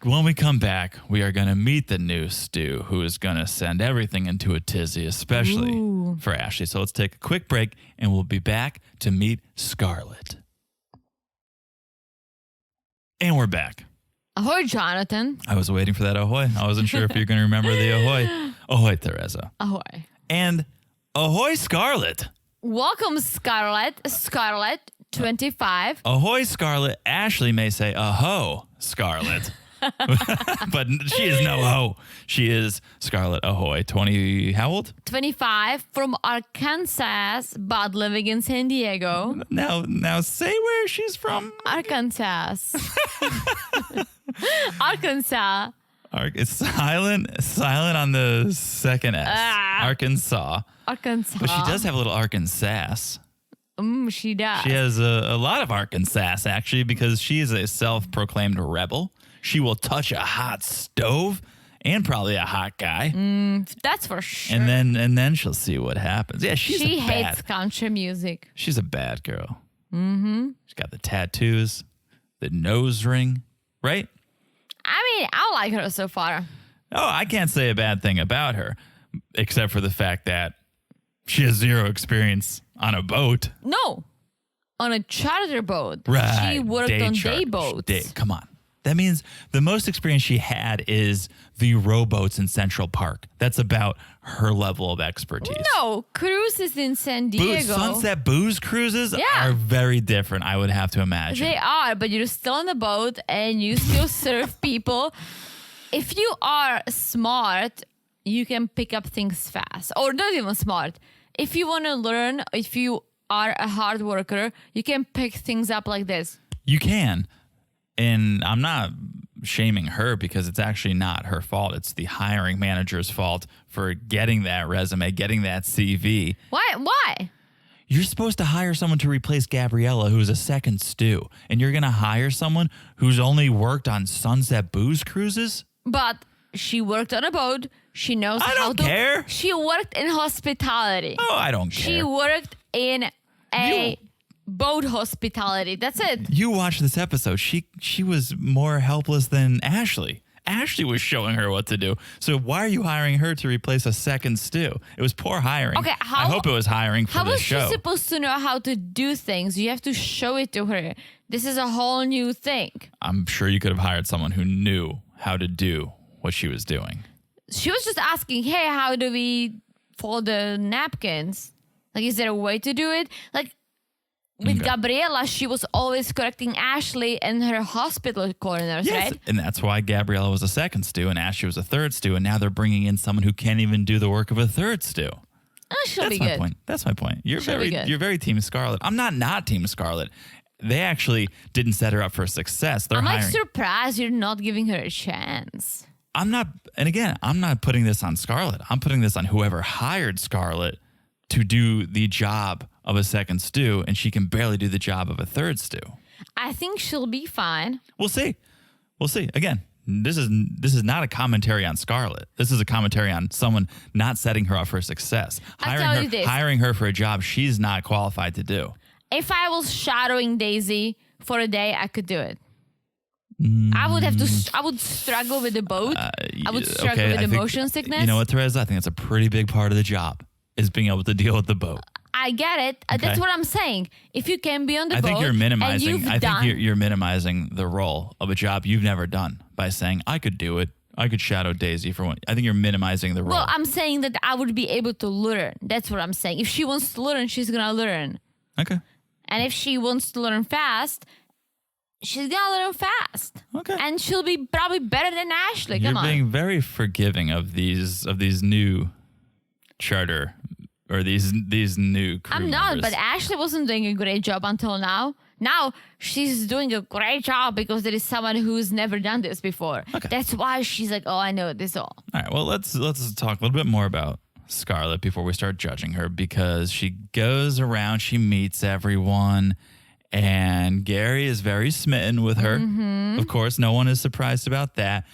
Speaker 5: when we come back, we are going to meet the new Stu, who is going to send everything into a tizzy, especially for Ashley. So let's take a quick break, and we'll be back to meet Scarlett. And we're back.
Speaker 6: Ahoy, Jonathan.
Speaker 5: I was waiting for that ahoy. I wasn't sure if you're going to remember the ahoy. Ahoy, Teresa.
Speaker 6: Ahoy.
Speaker 5: And ahoy, Scarlett.
Speaker 6: Welcome, Scarlett. Scarlett, 25.
Speaker 5: Ahoy, Scarlett. Ashley may say, aho, Scarlett. But she is no ho. She is Scarlett Ahoy. 20, how old?
Speaker 6: 25, from Arkansas, but living in San Diego.
Speaker 5: Now say where she's from.
Speaker 6: Arkansas. Arkansas.
Speaker 5: It's silent on the second S. Arkansas.
Speaker 6: Arkansas.
Speaker 5: But she does have a little Arkansas.
Speaker 6: She does.
Speaker 5: She has a lot of Arkansas, actually, because she is a self-proclaimed rebel. She will touch a hot stove and probably a hot guy.
Speaker 6: That's for sure.
Speaker 5: And then she'll see what happens. Yeah,
Speaker 6: she hates country music.
Speaker 5: She's a bad girl. Mm-hmm. She's got the tattoos, the nose ring, right?
Speaker 6: I mean, I like her so far.
Speaker 5: Oh, I can't say a bad thing about her, except for the fact that she has zero experience on a boat.
Speaker 6: No, on a charter boat.
Speaker 5: Right.
Speaker 6: She worked on day boats.
Speaker 5: Come on. That means the most experience she had is the rowboats in Central Park. That's about her level of expertise.
Speaker 6: No, cruises in San Diego.
Speaker 5: Sunset booze cruises
Speaker 6: Yeah.
Speaker 5: are very different, I would have to imagine.
Speaker 6: They are, but you're still on the boat and you still serve people. If you are smart, you can pick up things fast. Or not even smart. If you want to learn, if you are a hard worker, you can pick things up like this.
Speaker 5: You can. And I'm not shaming her because it's actually not her fault. It's the hiring manager's fault for getting that resume, getting that CV.
Speaker 6: Why?
Speaker 5: You're supposed to hire someone to replace Gabriella, who's a second Stu. And you're going to hire someone who's only worked on Sunset Booze cruises?
Speaker 6: But she worked on a boat. She knows
Speaker 5: I
Speaker 6: how
Speaker 5: don't
Speaker 6: to.
Speaker 5: care.
Speaker 6: She worked in hospitality.
Speaker 5: Oh, I don't care.
Speaker 6: She worked in a boat hospitality. That's it.
Speaker 5: You watched this episode. She was more helpless than Ashley. Ashley was showing her what to do. So why are you hiring her to replace a second Stu? It was poor hiring.
Speaker 6: Okay,
Speaker 5: I hope it was hiring for
Speaker 6: How
Speaker 5: the
Speaker 6: was
Speaker 5: show.
Speaker 6: she supposed to know how to do things? You have to show it to her. This is a whole new thing.
Speaker 5: I'm sure you could have hired someone who knew how to do what she was doing.
Speaker 6: She was just asking, hey, how do we fold the napkins? Like, is there a way to do it? Like, with Gabriella, she was always correcting Ashley in her hospital corners, right?
Speaker 5: And that's why Gabriella was a second Stu and Ashley was a third Stu. And now they're bringing in someone who can't even do the work of a third Stu.
Speaker 6: She'll
Speaker 5: That's
Speaker 6: be
Speaker 5: my
Speaker 6: good.
Speaker 5: point. That's my point. You're
Speaker 6: She'll be good.
Speaker 5: very Team Scarlett. I'm not Team Scarlett. They actually didn't set her up for success. They're
Speaker 6: I'm like
Speaker 5: hiring.
Speaker 6: surprised you're not giving her a chance.
Speaker 5: I'm not putting this on Scarlett. I'm putting this on whoever hired Scarlett to do the job of a second Stu, and she can barely do the job of a third Stu.
Speaker 6: I think she'll be fine.
Speaker 5: We'll see. Again, this is not a commentary on Scarlett. This is a commentary on someone not setting her up for success.
Speaker 6: I'll tell you this.
Speaker 5: Hiring her for a job she's not qualified to do.
Speaker 6: If I was shadowing Daisy for a day, I could do it. I would struggle with the boat. I would struggle with the motion sickness.
Speaker 5: You know what, Teresa? I think that's a pretty big part of the job, is being able to deal with the boat.
Speaker 6: I get it.
Speaker 5: Okay.
Speaker 6: That's what I'm saying. If you can be on the
Speaker 5: I
Speaker 6: boat,
Speaker 5: think you're minimizing.
Speaker 6: and
Speaker 5: I think you're minimizing the role of a job you've never done by saying I could do it. I could shadow Daisy for one. I think you're minimizing the role.
Speaker 6: Well, I'm saying that I would be able to learn. That's what I'm saying. If she wants to learn, she's gonna learn.
Speaker 5: Okay.
Speaker 6: And if she wants to learn fast, she's gonna learn fast.
Speaker 5: Okay.
Speaker 6: And she'll be probably better than Ashley.
Speaker 5: You're
Speaker 6: Come on.
Speaker 5: being very forgiving of these new charter or these new crew
Speaker 6: I'm not,
Speaker 5: members.
Speaker 6: but Ashley wasn't doing a great job until now. Now she's doing a great job because there is someone who's never done this before.
Speaker 5: Okay.
Speaker 6: That's why she's like, oh, I know this all.
Speaker 5: All right, well, let's talk a little bit more about Scarlett before we start judging her, because she goes around, she meets everyone, and Gary is very smitten with her.
Speaker 6: Mm-hmm.
Speaker 5: Of course, no one is surprised about that.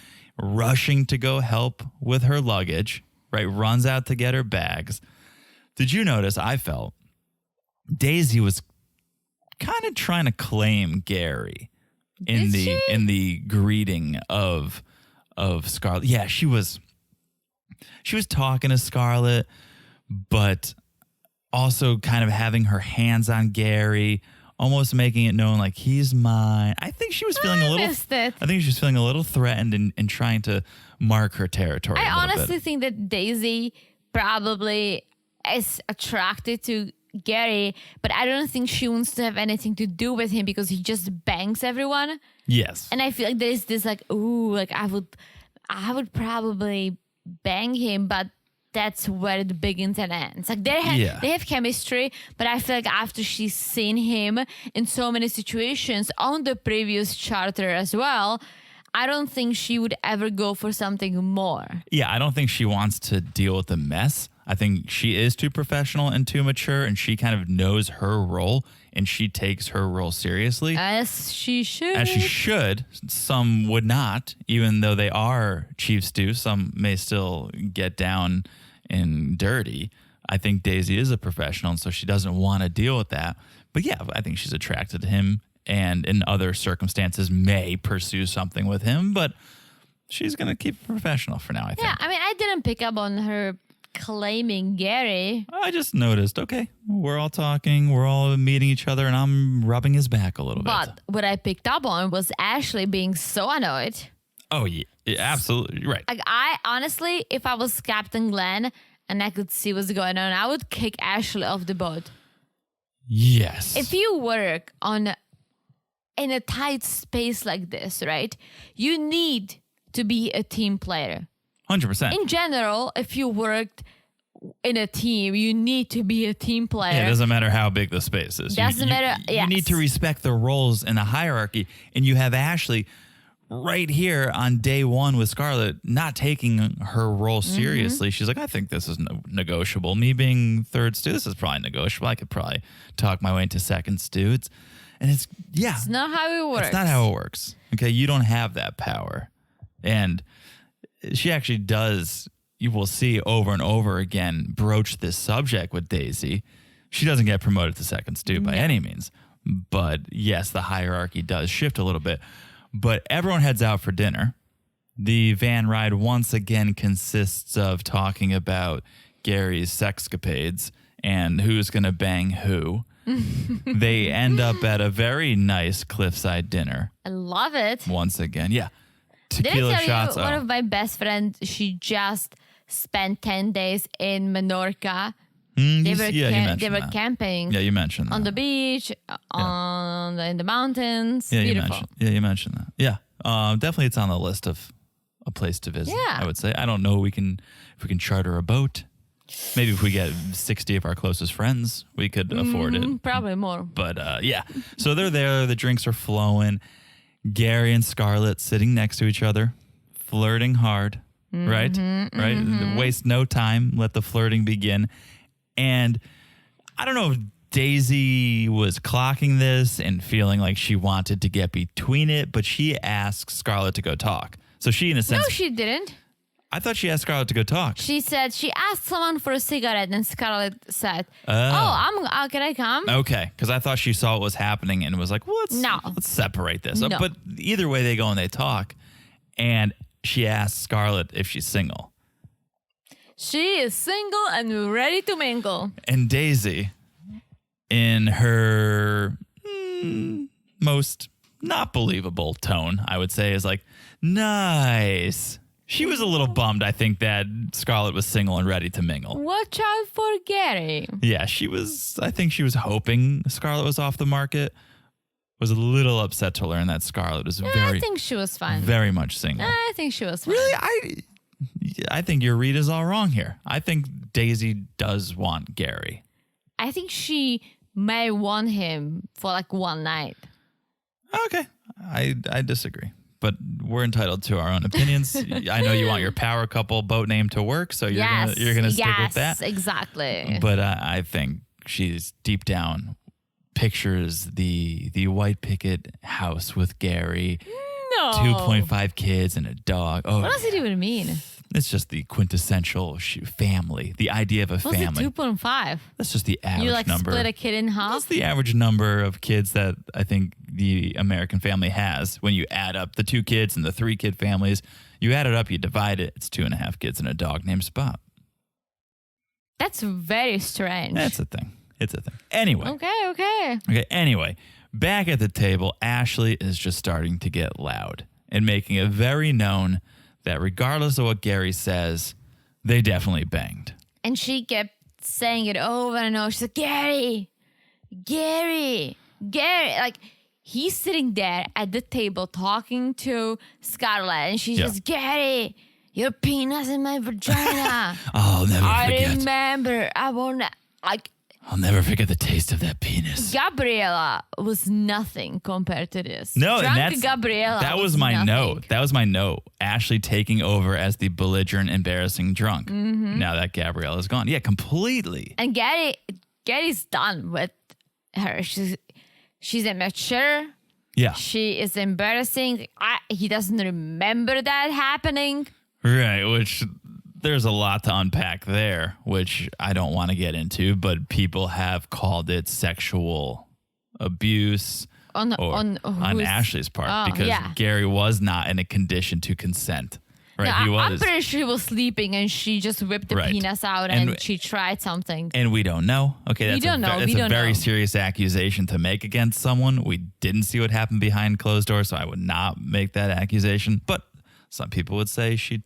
Speaker 5: Rushing to go help with her luggage, right? Runs out to get her bags. Did you notice? I felt Daisy was kind of trying to claim Gary in the greeting of Scarlett. Yeah, she was talking to Scarlett, but also kind of having her hands on Gary, almost making it known like he's mine. I think she was feeling a little.
Speaker 6: Missed it.
Speaker 5: I think she was feeling a little threatened and trying to mark her territory.
Speaker 6: I
Speaker 5: a little
Speaker 6: honestly
Speaker 5: bit.
Speaker 6: think that Daisy probably is attracted to Gary, but I don't think she wants to have anything to do with him because he just bangs everyone.
Speaker 5: Yes.
Speaker 6: And I feel like there's this like, ooh, like I would probably bang him, but that's where it begins and ends. Like they have chemistry, but I feel like after she's seen him in so many situations on the previous charter as well, I don't think she would ever go for something more.
Speaker 5: Yeah, I don't think she wants to deal with the mess. I think she is too professional and too mature, and she kind of knows her role, and she takes her role seriously.
Speaker 6: As she should.
Speaker 5: As she should. Some would not, even though they are chief stew. Some may still get down and dirty. I think Daisy is a professional, and so she doesn't want to deal with that. But yeah, I think she's attracted to him, and in other circumstances may pursue something with him, but she's going to keep it professional for now, I think.
Speaker 6: Yeah, I mean, I didn't pick up on her claiming Gary.
Speaker 5: I just noticed, okay, we're all talking, we're all meeting each other, and I'm rubbing his back a little bit.
Speaker 6: But what I picked up on was Ashley being so annoyed.
Speaker 5: Oh, yeah, absolutely right.
Speaker 6: Like, I honestly, if I was Captain Glenn and I could see what's going on, I would kick Ashley off the boat.
Speaker 5: Yes.
Speaker 6: If you work in a tight space like this, right, you need to be a team player.
Speaker 5: 100%.
Speaker 6: In general, if you worked in a team, you need to be a team player.
Speaker 5: Yeah, it doesn't matter how big the space is.
Speaker 6: Doesn't matter.
Speaker 5: You
Speaker 6: Yes.
Speaker 5: need to respect the roles in the hierarchy. And you have Ashley right here on day one with Scarlett not taking her role seriously. She's like, I think this is negotiable. Me being third stew, this is probably negotiable. I could probably talk my way into second stew. It's
Speaker 6: not how it works.
Speaker 5: It's not how it works. Okay, you don't have that power. And she actually does, you will see over and over again, broach this subject with Daisy. She doesn't get promoted to second stew by any means. But yes, the hierarchy does shift a little bit. But everyone heads out for dinner. The van ride once again consists of talking about Gary's sexcapades and who's going to bang who. They end up at a very nice cliffside dinner.
Speaker 6: I love it.
Speaker 5: Once again, yeah.
Speaker 6: Did I
Speaker 5: Tequila
Speaker 6: tell
Speaker 5: shots.
Speaker 6: you, one of my best friends, she just spent 10 days in Menorca. They were camping
Speaker 5: Yeah, you mentioned that.
Speaker 6: on the beach, in the mountains.
Speaker 5: Yeah,
Speaker 6: Beautiful.
Speaker 5: you mentioned that. Yeah, definitely, it's on the list of a place to visit.
Speaker 6: Yeah.
Speaker 5: I would say. I don't know if we can charter a boat. Maybe if we get 60 of our closest friends, we could afford it.
Speaker 6: Probably more.
Speaker 5: But yeah, so they're there. The drinks are flowing. Gary and Scarlett sitting next to each other, flirting hard, right? Right? Waste no time. Let the flirting begin. And I don't know if Daisy was clocking this and feeling like she wanted to get between it, but she asked Scarlett to go talk. So she, in a sense,
Speaker 6: No, she didn't.
Speaker 5: I thought she asked Scarlett to go talk.
Speaker 6: She said she asked someone for a cigarette, and Scarlett said,
Speaker 5: Oh.
Speaker 6: can I come?"
Speaker 5: Okay, because I thought she saw what was happening and was like, well, let's separate this.
Speaker 6: No.
Speaker 5: But either way, they go and they talk. And she asked Scarlett if she's single.
Speaker 6: She is single and ready to mingle.
Speaker 5: And Daisy, in her most not believable tone, I would say, is like, nice. She was a little bummed, I think, that Scarlett was single and ready to mingle.
Speaker 6: Watch out for Gary.
Speaker 5: Yeah, I think she was hoping Scarlett was off the market. Was a little upset to learn that Scarlett was
Speaker 6: I think she was fine.
Speaker 5: very much single.
Speaker 6: I think she was fine.
Speaker 5: Really? I think your read is all wrong here. I think Daisy does want Gary.
Speaker 6: I think she may want him for like one night.
Speaker 5: Okay. I disagree. But we're entitled to our own opinions. I know you want your power couple boat name to work, so you're gonna stick with that.
Speaker 6: Yes, exactly.
Speaker 5: But I think she's deep down pictures the white picket house with Gary,
Speaker 6: No.
Speaker 5: 2.5 kids and a dog. Oh,
Speaker 6: What does it even mean?
Speaker 5: it's just the quintessential family. The idea of a
Speaker 6: What's it,
Speaker 5: family.
Speaker 6: 2.5?
Speaker 5: That's just the average
Speaker 6: You like
Speaker 5: number.
Speaker 6: split a kid in half?
Speaker 5: That's the average number of kids that I think the American family has. When you add up the 2 kids and the 3 kid families, you add it up, you divide it. It's 2.5 kids and a dog named Spot.
Speaker 6: That's very strange.
Speaker 5: That's a thing. It's a thing. Anyway.
Speaker 6: Okay.
Speaker 5: Okay. Anyway, back at the table, Ashley is just starting to get loud and making it very known that regardless of what Gary says, they definitely banged.
Speaker 6: And she kept saying it over and over. She's like, Gary. Like, he's sitting there at the table talking to Scarlett, and she's just, Gary, your penis in my vagina.
Speaker 5: I'll never forget.
Speaker 6: I remember.
Speaker 5: I'll never forget the taste of that penis.
Speaker 6: Gabriella was nothing compared to this.
Speaker 5: No,
Speaker 6: Drunk
Speaker 5: and
Speaker 6: Gabriella
Speaker 5: that was my
Speaker 6: nothing.
Speaker 5: note. That was my note. Ashley taking over as the belligerent, embarrassing drunk.
Speaker 6: Mm-hmm.
Speaker 5: Now that Gabriella's gone. Yeah, completely.
Speaker 6: And Gary's done with her. She's immature.
Speaker 5: Yeah.
Speaker 6: She is embarrassing. He doesn't remember that happening.
Speaker 5: Right, which there's a lot to unpack there, which I don't want to get into, but people have called it sexual abuse on Ashley's part because Gary was not in a condition to consent. Right,
Speaker 6: No, I'm pretty sure he was sleeping and she just whipped the penis out and she tried something.
Speaker 5: And we don't know. Okay, that's a very serious accusation to make against someone. We didn't see what happened behind closed doors, so I would not make that accusation. But some people would say she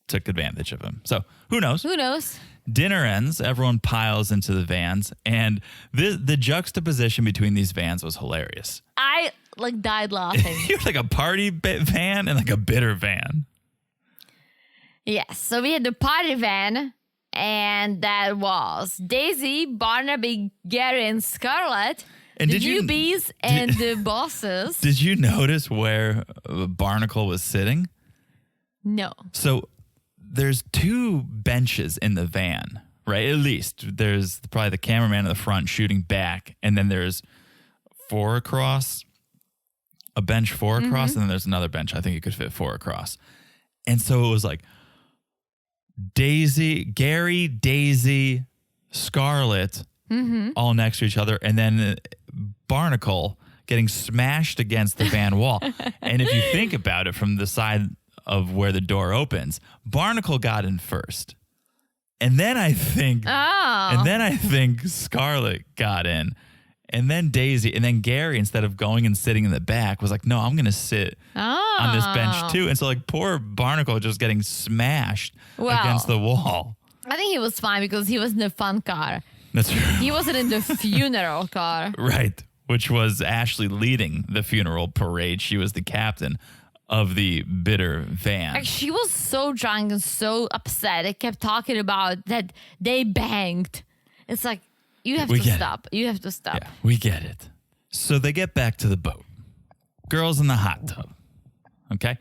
Speaker 5: took advantage of him. So who knows?
Speaker 6: Who knows?
Speaker 5: Dinner ends. Everyone piles into the vans, and the juxtaposition between these vans was hilarious.
Speaker 6: I died laughing.
Speaker 5: You had a party van and a bitter van.
Speaker 6: Yes, so we had the party van, and that was Daisy, Barnaby, Gary, and Scarlett,
Speaker 5: and
Speaker 6: the newbies, and the bosses.
Speaker 5: Did you notice where Barnacle was sitting?
Speaker 6: No.
Speaker 5: So there's 2 benches in the van, right? At least there's probably the cameraman in the front shooting back, and then there's 4 across, a bench 4 across, and then there's another bench. I think you could fit 4 across. And so it was Gary, Daisy, Scarlett, all next to each other, and then Barnacle getting smashed against the van wall. And if you think about it from the side of where the door opens, Barnacle got in first. And then I think Scarlett got in. And then Daisy, and then Gary, instead of going and sitting in the back, was like, no, I'm going to sit on this bench too. And so poor Barnacle just getting smashed against the wall.
Speaker 6: I think he was fine because he was in the fun car.
Speaker 5: That's true.
Speaker 6: He wasn't in the funeral car.
Speaker 5: Right. Which was Ashley leading the funeral parade. She was the captain of the bitter van.
Speaker 6: She was so drunk and so upset. They kept talking about that they banged. It's you have to stop. You have to stop.
Speaker 5: Yeah, we get it. So they get back to the boat. Girls in the hot tub. Okay?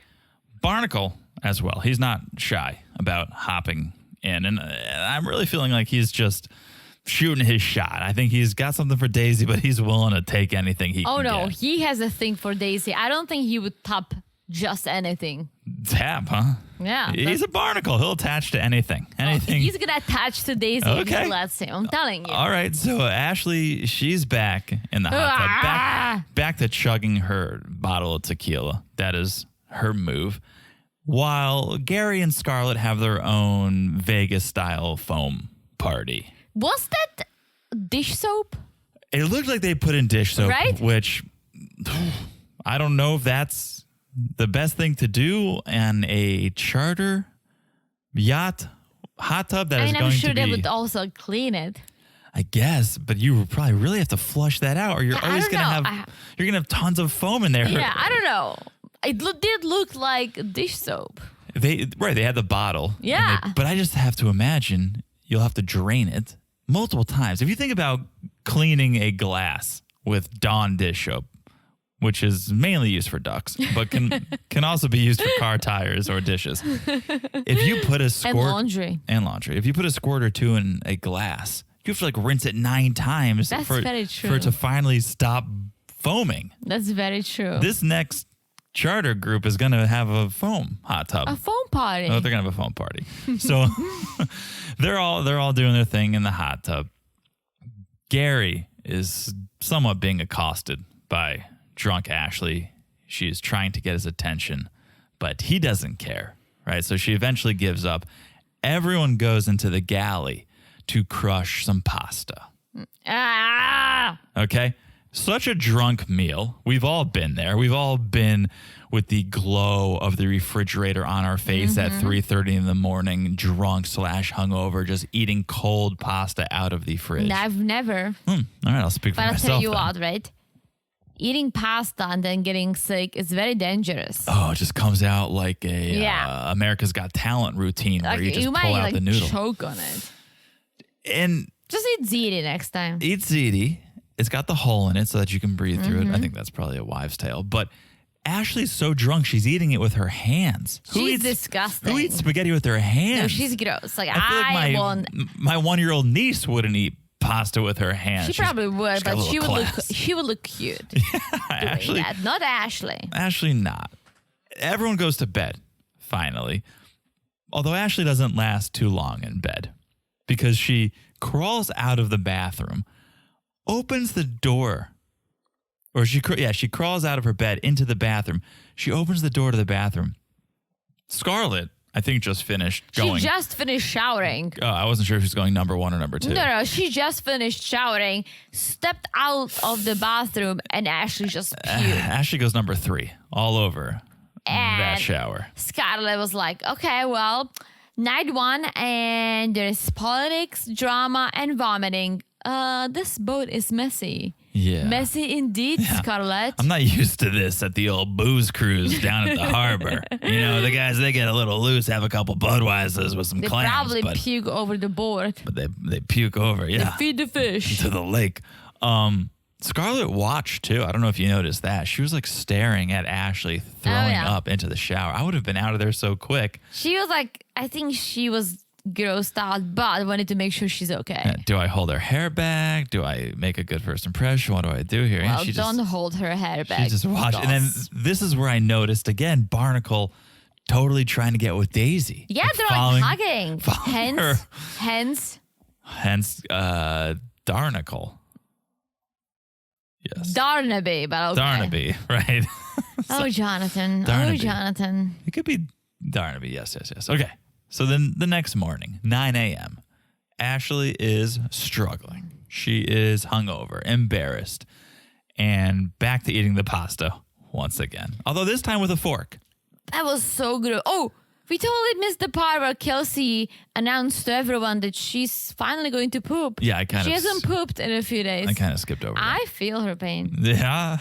Speaker 5: Barnacle as well. He's not shy about hopping in. And I'm really feeling like he's just shooting his shot. I think he's got something for Daisy, but he's willing to take anything he can get.
Speaker 6: He has a thing for Daisy. I don't think he would top just anything.
Speaker 5: Tap, huh?
Speaker 6: Yeah.
Speaker 5: He's a barnacle. He'll attach to anything. Anything.
Speaker 6: He's going to attach to Daisy if he lets him. I'm telling you.
Speaker 5: All right. So Ashley, she's back in the hot tub. Back to chugging her bottle of tequila. That is her move. While Gary and Scarlett have their own Vegas-style foam party.
Speaker 6: Was that dish soap?
Speaker 5: It looked like they put in dish soap,
Speaker 6: right?
Speaker 5: Which I don't know if that's the best thing to do on a charter yacht hot tub that is
Speaker 6: I'm
Speaker 5: going
Speaker 6: sure
Speaker 5: to be.
Speaker 6: they would also clean it.
Speaker 5: I guess, but you would probably really have to flush that out, or you're
Speaker 6: Yeah, I
Speaker 5: always
Speaker 6: don't
Speaker 5: gonna
Speaker 6: know.
Speaker 5: have you're gonna have tons of foam in there.
Speaker 6: Yeah, I don't know. It did look like dish soap.
Speaker 5: They had the bottle. and
Speaker 6: Yeah.
Speaker 5: but I just have to imagine you'll have to drain it multiple times. If you think about cleaning a glass with Dawn dish soap, which is mainly used for ducks, but can also be used for car tires or dishes. If you put a squirt
Speaker 6: And laundry.
Speaker 5: If you put a squirt or two in a glass, you have to like rinse it 9 times
Speaker 6: That's
Speaker 5: for
Speaker 6: very
Speaker 5: it
Speaker 6: true.
Speaker 5: to finally stop foaming.
Speaker 6: That's very true.
Speaker 5: This next charter group is going to have a foam hot tub.
Speaker 6: A foam party.
Speaker 5: Oh, they're gonna have a foam party. So they're all doing their thing in the hot tub. Gary is somewhat being accosted by drunk Ashley. She is trying to get his attention, but he doesn't care, right? So she eventually gives up. Everyone goes into the galley to crush some pasta.
Speaker 6: Ah!
Speaker 5: Okay? Such a drunk meal. We've all been there. We've all been with the glow of the refrigerator on our face at 3:30 in the morning, drunk / hungover, just eating cold pasta out of the fridge.
Speaker 6: I've never.
Speaker 5: All right, I'll speak for
Speaker 6: But I'll
Speaker 5: myself.
Speaker 6: tell you
Speaker 5: then.
Speaker 6: what, right? Eating pasta and then getting sick is very dangerous.
Speaker 5: Oh, it just comes out like a
Speaker 6: Yeah.
Speaker 5: America's Got Talent routine where
Speaker 6: Like,
Speaker 5: you just
Speaker 6: might
Speaker 5: pull out
Speaker 6: like
Speaker 5: the noodle.
Speaker 6: choke on it.
Speaker 5: And
Speaker 6: Just eat ziti next time.
Speaker 5: eat ziti. It's got the hole in it so that you can breathe through
Speaker 6: Mm-hmm.
Speaker 5: it. I think that's probably a wives' tale. But Ashley's so drunk, she's eating it with her hands.
Speaker 6: She's disgusting.
Speaker 5: Who eats spaghetti with their hands?
Speaker 6: No, she's gross. Like,
Speaker 5: I feel like
Speaker 6: want.
Speaker 5: my 1-year-old niece wouldn't eat pasta with her hands.
Speaker 6: She
Speaker 5: She's-
Speaker 6: probably would,
Speaker 5: she's got a
Speaker 6: but
Speaker 5: little class.
Speaker 6: she would look cute
Speaker 5: Ashley,
Speaker 6: doing that. Not Ashley.
Speaker 5: Ashley, not. Everyone goes to bed, finally. Although Ashley doesn't last too long in bed because she crawls out of the bathroom, opens the door, or she crawls out of her bed into the bathroom. She opens the door to the bathroom. Scarlett, I think, just finished going.
Speaker 6: She just finished showering.
Speaker 5: Oh, I wasn't sure if she was going number 1 or number 2.
Speaker 6: No, she just finished showering, stepped out of the bathroom, and Ashley just puked.
Speaker 5: Ashley goes number 3 all over that
Speaker 6: And
Speaker 5: shower.
Speaker 6: Scarlett was like, okay, well, night 1, and there's politics, drama, and vomiting. This boat is messy.
Speaker 5: Yeah.
Speaker 6: Messy indeed, Scarlett.
Speaker 5: I'm not used to this at the old booze cruise down at the harbor. You know, the guys, they get a little loose, have a couple Budweisers with some
Speaker 6: They
Speaker 5: clams.
Speaker 6: probably
Speaker 5: but,
Speaker 6: puke over the board.
Speaker 5: but they puke over, yeah,
Speaker 6: Feed the fish.
Speaker 5: to the lake. Scarlett watched too. I don't know if you noticed that. She was like staring at Ashley throwing
Speaker 6: yeah.
Speaker 5: up into the shower. I would have been out of there so quick.
Speaker 6: She was like, I think she was grossed out, but wanted to make sure she's okay.
Speaker 5: Do I hold her hair back? Do I make a good first impression? What do I do here?
Speaker 6: Well,
Speaker 5: she
Speaker 6: don't hold her hair back.
Speaker 5: She just watched. And then
Speaker 6: boss.
Speaker 5: this is where I noticed again, Barnacle totally trying to get with Daisy.
Speaker 6: Yeah,
Speaker 5: Like
Speaker 6: they're
Speaker 5: following-
Speaker 6: like hugging.
Speaker 5: following her.
Speaker 6: Hence,
Speaker 5: Hence, Darnacle. Yes.
Speaker 6: Darnaby, but okay.
Speaker 5: Darnaby, right?
Speaker 6: Oh, Jonathan.
Speaker 5: Darnaby.
Speaker 6: Oh, Jonathan.
Speaker 5: It could be Darnaby. Yes. Okay. So then the next morning, 9 a.m., Ashley is struggling. She is hungover, embarrassed, and back to eating the pasta once again. Although this time with a fork.
Speaker 6: That was so good. Oh, we totally missed the part where Kelsey announced to everyone that she's finally going to poop.
Speaker 5: Yeah, I kind
Speaker 6: She
Speaker 5: of.
Speaker 6: hasn't pooped in a few days.
Speaker 5: I kind of skipped over. that.
Speaker 6: I feel her pain.
Speaker 5: Yeah.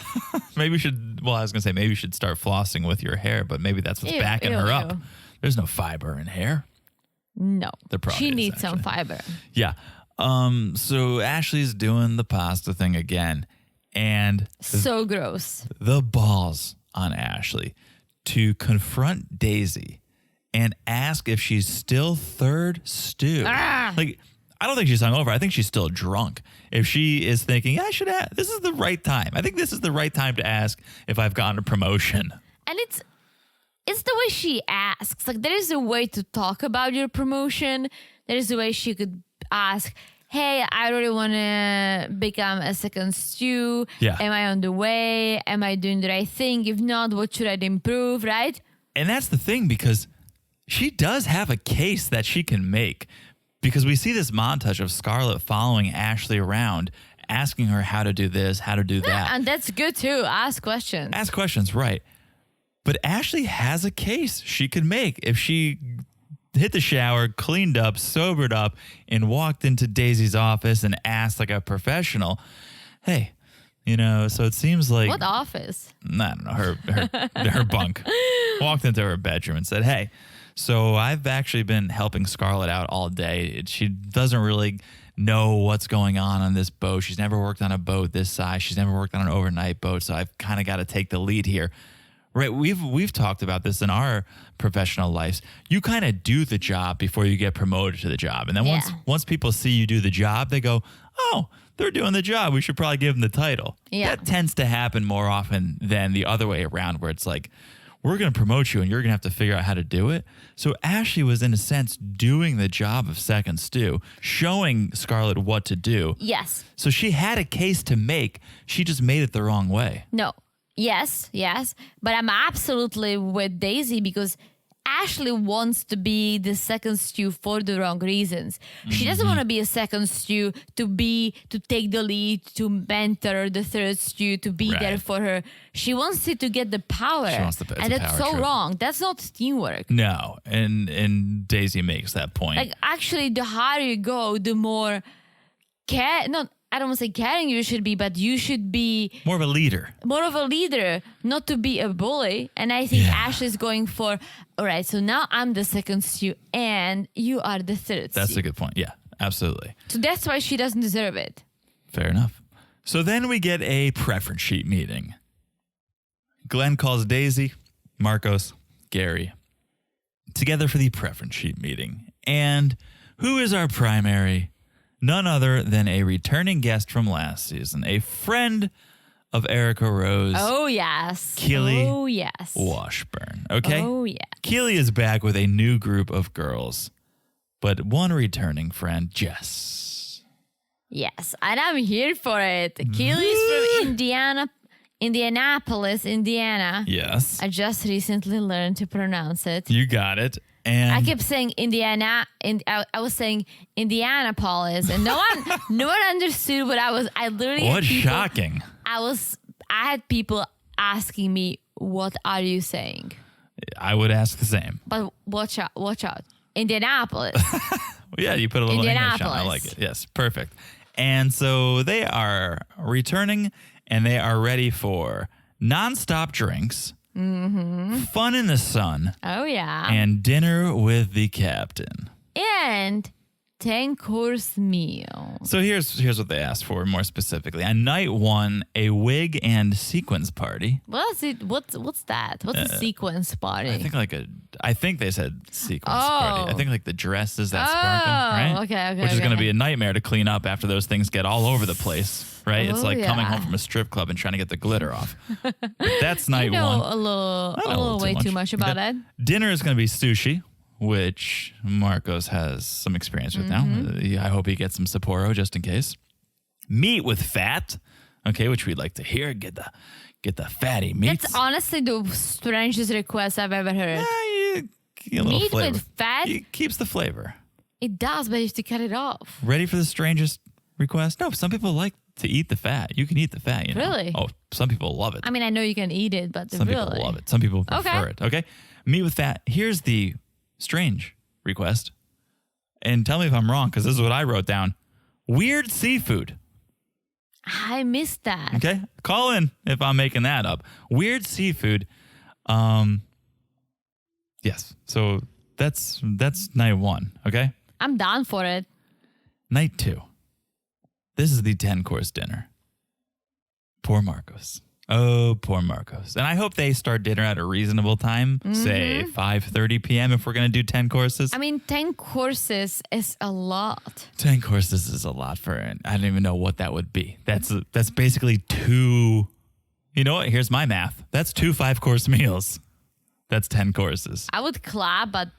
Speaker 5: Maybe we should. Well, I was going to say maybe you should start flossing with your hair, but maybe that's what's
Speaker 6: Ew,
Speaker 5: backing
Speaker 6: ew,
Speaker 5: her up.
Speaker 6: ew.
Speaker 5: There's no fiber in hair.
Speaker 6: No.
Speaker 5: There probably
Speaker 6: She
Speaker 5: is,
Speaker 6: needs some
Speaker 5: actually.
Speaker 6: fiber.
Speaker 5: Yeah. So Ashley's doing the pasta thing again, and
Speaker 6: So gross.
Speaker 5: the balls on Ashley to confront Daisy and ask if she's still third stew.
Speaker 6: Ah.
Speaker 5: Like, I don't think she's hungover. I think she's still drunk. If she is thinking, I should ask, this is the right time. I think this is the right time to ask if I've gotten a promotion.
Speaker 6: And it's the way she asks. Like, there is a way to talk about your promotion. There is a way she could ask, hey, I really want to become a second stew.
Speaker 5: Yeah.
Speaker 6: Am I on the way? Am I doing the right thing? If not, what should I improve, right?
Speaker 5: And that's the thing, because she does have a case that she can make, because we see this montage of Scarlett following Ashley around, asking her how to do this, how to do that.
Speaker 6: And that's good too. Ask questions.
Speaker 5: Ask questions, right. But Ashley has a case she could make if she hit the shower, cleaned up, sobered up, and walked into Daisy's office and asked like a professional, hey, so it seems like...
Speaker 6: What office?
Speaker 5: I don't know, her bunk. Walked into her bedroom and said, hey, so I've actually been helping Scarlett out all day. She doesn't really know what's going on this boat. She's never worked on a boat this size. She's never worked on an overnight boat, so I've kind of got to take the lead here. Right, we've talked about this in our professional lives. You kind of do the job before you get promoted to the job. And then once people see you do the job, they go, oh, they're doing the job. We should probably give them the title.
Speaker 6: Yeah.
Speaker 5: That tends to happen more often than the other way around, where it's like, we're going to promote you and you're going to have to figure out how to do it. So Ashley was, in a sense, doing the job of second stew, showing Scarlett what to do.
Speaker 6: Yes.
Speaker 5: So she had a case to make. She just made it the wrong way.
Speaker 6: No. Yes. But I'm absolutely with Daisy because Ashley wants to be the second stew for the wrong reasons. She doesn't want to be a second stew to take the lead, to mentor the third stew, to be there for her. She wants it to get the power.
Speaker 5: She wants
Speaker 6: and that's so wrong. That's not teamwork.
Speaker 5: No, and Daisy makes that point.
Speaker 6: Like, actually, the higher you go, the more I don't want to say caring you should be, but you should be
Speaker 5: more of a leader,
Speaker 6: not to be a bully. And I think Ashley's going for, all right, so now I'm the second stew and you are the third
Speaker 5: That's
Speaker 6: stew.
Speaker 5: a good point. Yeah, absolutely.
Speaker 6: So that's why she doesn't deserve it.
Speaker 5: Fair enough. So then we get a preference sheet meeting. Glenn calls Daisy, Marcos, Gary together for the preference sheet meeting. And who is our primary? None other than a returning guest from last season, a friend of Erica Rose.
Speaker 6: Oh, yes.
Speaker 5: Keely
Speaker 6: Oh, yes.
Speaker 5: Washburn. Okay?
Speaker 6: Oh, yeah.
Speaker 5: Keely is back with a new group of girls, but one returning friend, Jess.
Speaker 6: Yes, and I'm here for it. Keely's from Indianapolis, Indiana.
Speaker 5: Yes.
Speaker 6: I just recently learned to pronounce it.
Speaker 5: You got it. And
Speaker 6: I kept saying Indiana, and I was saying Indianapolis, and no one understood what I was. I literally
Speaker 5: what
Speaker 6: had people,
Speaker 5: shocking.
Speaker 6: I had people asking me, "What are you saying?"
Speaker 5: I would ask the same.
Speaker 6: But watch out, Indianapolis.
Speaker 5: Yeah, you put a little English on. I
Speaker 6: Indianapolis.
Speaker 5: like it. Yes, perfect. And so they are returning, and they are ready for nonstop drinks, fun in the sun,
Speaker 6: Oh yeah,
Speaker 5: and dinner with the captain.
Speaker 6: and 10-course meal.
Speaker 5: So here's what they asked for more specifically. On night one, a wig and sequins party.
Speaker 6: What's it? What's that? What's a sequence party?
Speaker 5: I think they said sequins
Speaker 6: Oh.
Speaker 5: party. I think like the dresses that sparkle, right?
Speaker 6: okay,
Speaker 5: Which is going to
Speaker 6: okay.
Speaker 5: be a nightmare to clean up after those things get all over the place, right? It's
Speaker 6: Oh,
Speaker 5: like coming
Speaker 6: yeah.
Speaker 5: home from a strip club and trying to get the glitter off. But that's night
Speaker 6: you know
Speaker 5: one.
Speaker 6: a little
Speaker 5: I know
Speaker 6: way too much about
Speaker 5: Okay.
Speaker 6: that.
Speaker 5: Dinner is going to be sushi, which Marcos has some experience with now. I hope he gets some Sapporo just in case. Meat with fat, okay, which we'd like to hear. Get the fatty meats.
Speaker 6: That's honestly the strangest request I've ever heard.
Speaker 5: A little
Speaker 6: Meat
Speaker 5: flavor.
Speaker 6: with fat?
Speaker 5: It keeps the flavor.
Speaker 6: It does, but you have to cut it off.
Speaker 5: Ready for the strangest request? No, some people like to eat the fat. You can eat the fat, you know.
Speaker 6: Really?
Speaker 5: Oh, some people love it.
Speaker 6: I mean, I know you can eat it, but
Speaker 5: Some
Speaker 6: really,
Speaker 5: people love it. Some people prefer it. Okay. Meat with fat. Here's the strange request. And tell me if I'm wrong, because this is what I wrote down. Weird seafood.
Speaker 6: I missed that.
Speaker 5: Okay. Call in if I'm making that up. Weird seafood. Yes. So that's night one. Okay.
Speaker 6: I'm down for it.
Speaker 5: Night two. This is the 10-course dinner. Poor Marcos. Oh, poor Marcos. And I hope they start dinner at a reasonable time, say 5:30 p.m. if we're going to do 10 courses.
Speaker 6: I mean, 10 courses is a lot.
Speaker 5: 10 courses is a lot for it. I don't even know what that would be. That's basically two. You know what? Here's my math. That's 2 5-course meals. That's 10 courses.
Speaker 6: I would clap, but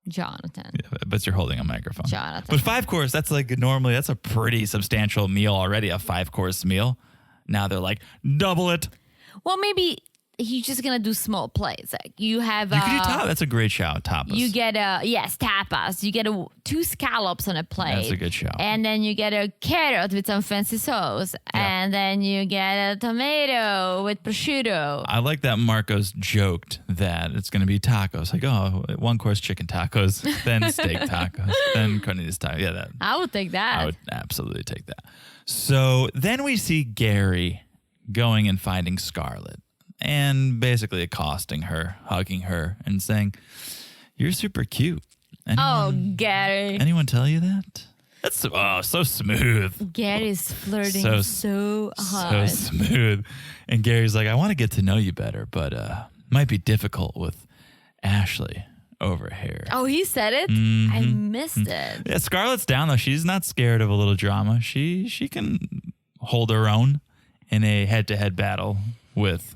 Speaker 6: Jonathan.
Speaker 5: But you're holding a microphone.
Speaker 6: Jonathan.
Speaker 5: But 5-course, that's that's a pretty substantial meal already, a 5-course meal. Now they're like, double it.
Speaker 6: Well, maybe he's just gonna do small plates. Like you have
Speaker 5: You could do tapas. That's a great shout. Tapas.
Speaker 6: you get tapas. You get 2 scallops on a plate.
Speaker 5: That's a good shout.
Speaker 6: And then you get a carrot with some fancy sauce. And then you get a tomato with prosciutto.
Speaker 5: I like that Marcos joked that it's going to be tacos. Like, oh, 1-course chicken tacos, then steak tacos, then carnitas tacos. Yeah, that.
Speaker 6: I would take that.
Speaker 5: I would absolutely take that. So then we see Gary going and finding Scarlett and basically accosting her, hugging her, and saying, "You're super cute."
Speaker 6: Gary.
Speaker 5: Anyone tell you that? That's so smooth.
Speaker 6: Gary's flirting so hard.
Speaker 5: So smooth. And Gary's like, "I want to get to know you better, but might be difficult with Ashley over here."
Speaker 6: Oh, he said it? I missed it.
Speaker 5: Yeah, Scarlett's down though. She's not scared of a little drama. She can hold her own in a head-to-head battle with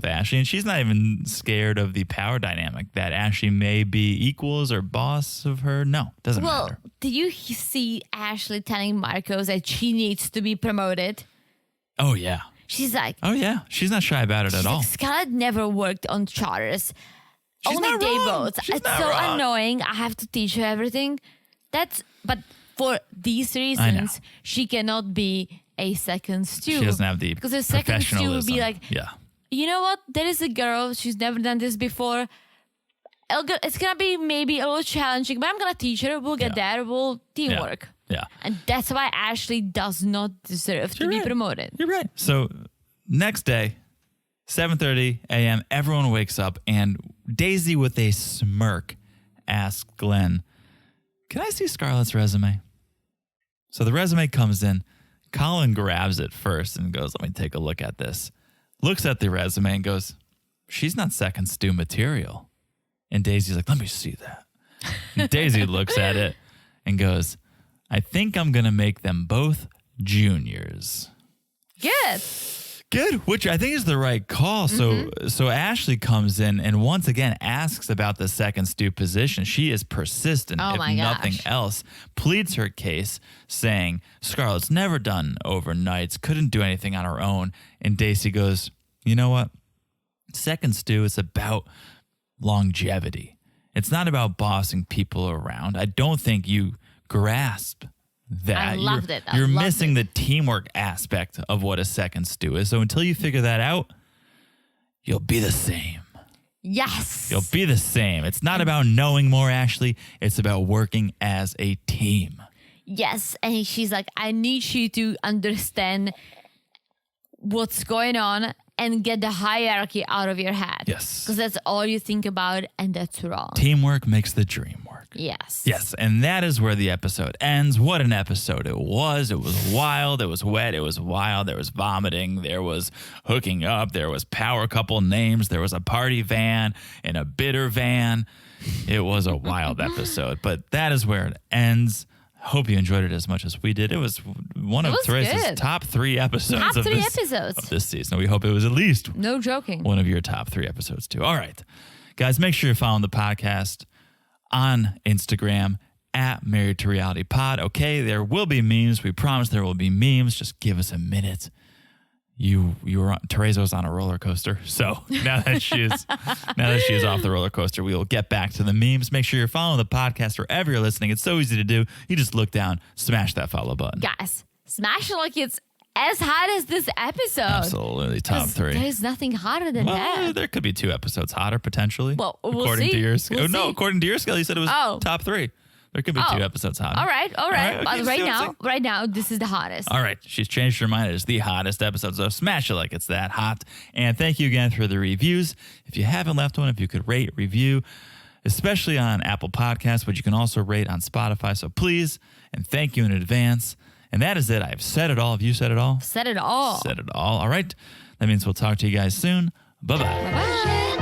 Speaker 5: Ashley, and she's not even scared of the power dynamic that Ashley may be equals or boss of her. No, doesn't matter.
Speaker 6: Did you see Ashley telling Marcos that she needs to be promoted?
Speaker 5: Oh yeah.
Speaker 6: She's like,
Speaker 5: Oh yeah. She's not shy about it at all.
Speaker 6: Scarlett never worked on charters.
Speaker 5: She's
Speaker 6: Only
Speaker 5: not
Speaker 6: day
Speaker 5: wrong.
Speaker 6: boats.
Speaker 5: She's
Speaker 6: It's
Speaker 5: not
Speaker 6: so
Speaker 5: wrong.
Speaker 6: annoying. I have to teach her everything. But for these reasons, she cannot be a second stew.
Speaker 5: She doesn't have the
Speaker 6: because a second stew would be like,
Speaker 5: yeah.
Speaker 6: you know what? There is a girl. She's never done this before. It's gonna be maybe a little challenging, but I'm gonna teach her. We'll get there. We'll teamwork.
Speaker 5: Yeah.
Speaker 6: And that's why Ashley does not deserve to be promoted.
Speaker 5: You're right. So next day, 7:30 a.m., everyone wakes up, and Daisy, with a smirk, asks Glenn, "Can I see Scarlett's resume?" So the resume comes in. Colin grabs it first and goes, "Let me take a look at this." Looks at the resume and goes, "She's not second stew material." And Daisy's like, "Let me see that." And Daisy looks at it and goes, "I think I'm going to make them both juniors." Good, which I think is the right call. So Ashley comes in and once again asks about the second stew position. She is persistent,
Speaker 6: Oh
Speaker 5: if
Speaker 6: my
Speaker 5: nothing
Speaker 6: gosh.
Speaker 5: else, pleads her case, saying Scarlett's never done overnights, couldn't do anything on her own. And Daisy goes, "You know what? Second stew is about longevity. It's not about bossing people around. I don't think you grasp that.
Speaker 6: I loved it.
Speaker 5: You're missing the teamwork aspect of what a second stew is. So until you figure that out, you'll be the same.
Speaker 6: Yes.
Speaker 5: You'll be the same. It's not about knowing more, Ashley. It's about working as a team."
Speaker 6: Yes. And she's like, I need you to understand what's going on and get the hierarchy out of your head.
Speaker 5: Yes.
Speaker 6: Because that's all you think about, and that's wrong.
Speaker 5: Teamwork makes the dream work.
Speaker 6: Yes.
Speaker 5: Yes, and that is where the episode ends. What an episode it was. It was wild. It was wet. It was wild. There was vomiting. There was hooking up. There was power couple names. There was a party van and a bitter van. It was a wild episode, but that is where it ends. Hope you enjoyed it as much as we did. It was one of Therese's
Speaker 6: good.
Speaker 5: top 3 episodes
Speaker 6: Top
Speaker 5: of
Speaker 6: 3
Speaker 5: this
Speaker 6: episodes.
Speaker 5: of this season. We hope it was at least
Speaker 6: No joking.
Speaker 5: one of your top 3 episodes too. All right, guys, make sure you're following the podcast on Instagram at Married to Reality Pod. Okay, there will be memes. We promise there will be memes. Just give us a minute. You were on, Teresa's on a roller coaster. So now that she is off the roller coaster, we will get back to the memes. Make sure you're following the podcast wherever you're listening. It's so easy to do. You just look down, smash that follow button.
Speaker 6: Guys, smash it like it's as hot as this episode.
Speaker 5: Absolutely, top
Speaker 6: 'Cause
Speaker 5: 3.
Speaker 6: There's nothing hotter than
Speaker 5: Well,
Speaker 6: that.
Speaker 5: there could be 2 episodes hotter potentially.
Speaker 6: Well, we'll
Speaker 5: according
Speaker 6: see.
Speaker 5: to your scale.
Speaker 6: We'll
Speaker 5: No,
Speaker 6: see.
Speaker 5: according to your scale, you said it was
Speaker 6: Oh.
Speaker 5: top 3. There could be 2 episodes hotter.
Speaker 6: All right.
Speaker 5: okay,
Speaker 6: But
Speaker 5: see what I'm saying?
Speaker 6: right now, this is the hottest.
Speaker 5: All right, she's changed her mind. It is the hottest episode, so smash it like it's that hot. And thank you again for the reviews. If you haven't left one, if you could rate, review, especially on Apple Podcasts, but you can also rate on Spotify. So please, and thank you in advance. And that is it. I've said it all. Have you said it all?
Speaker 6: Said it all.
Speaker 5: Said it all. All right. That means we'll talk to you guys soon. Bye-bye.
Speaker 6: Bye.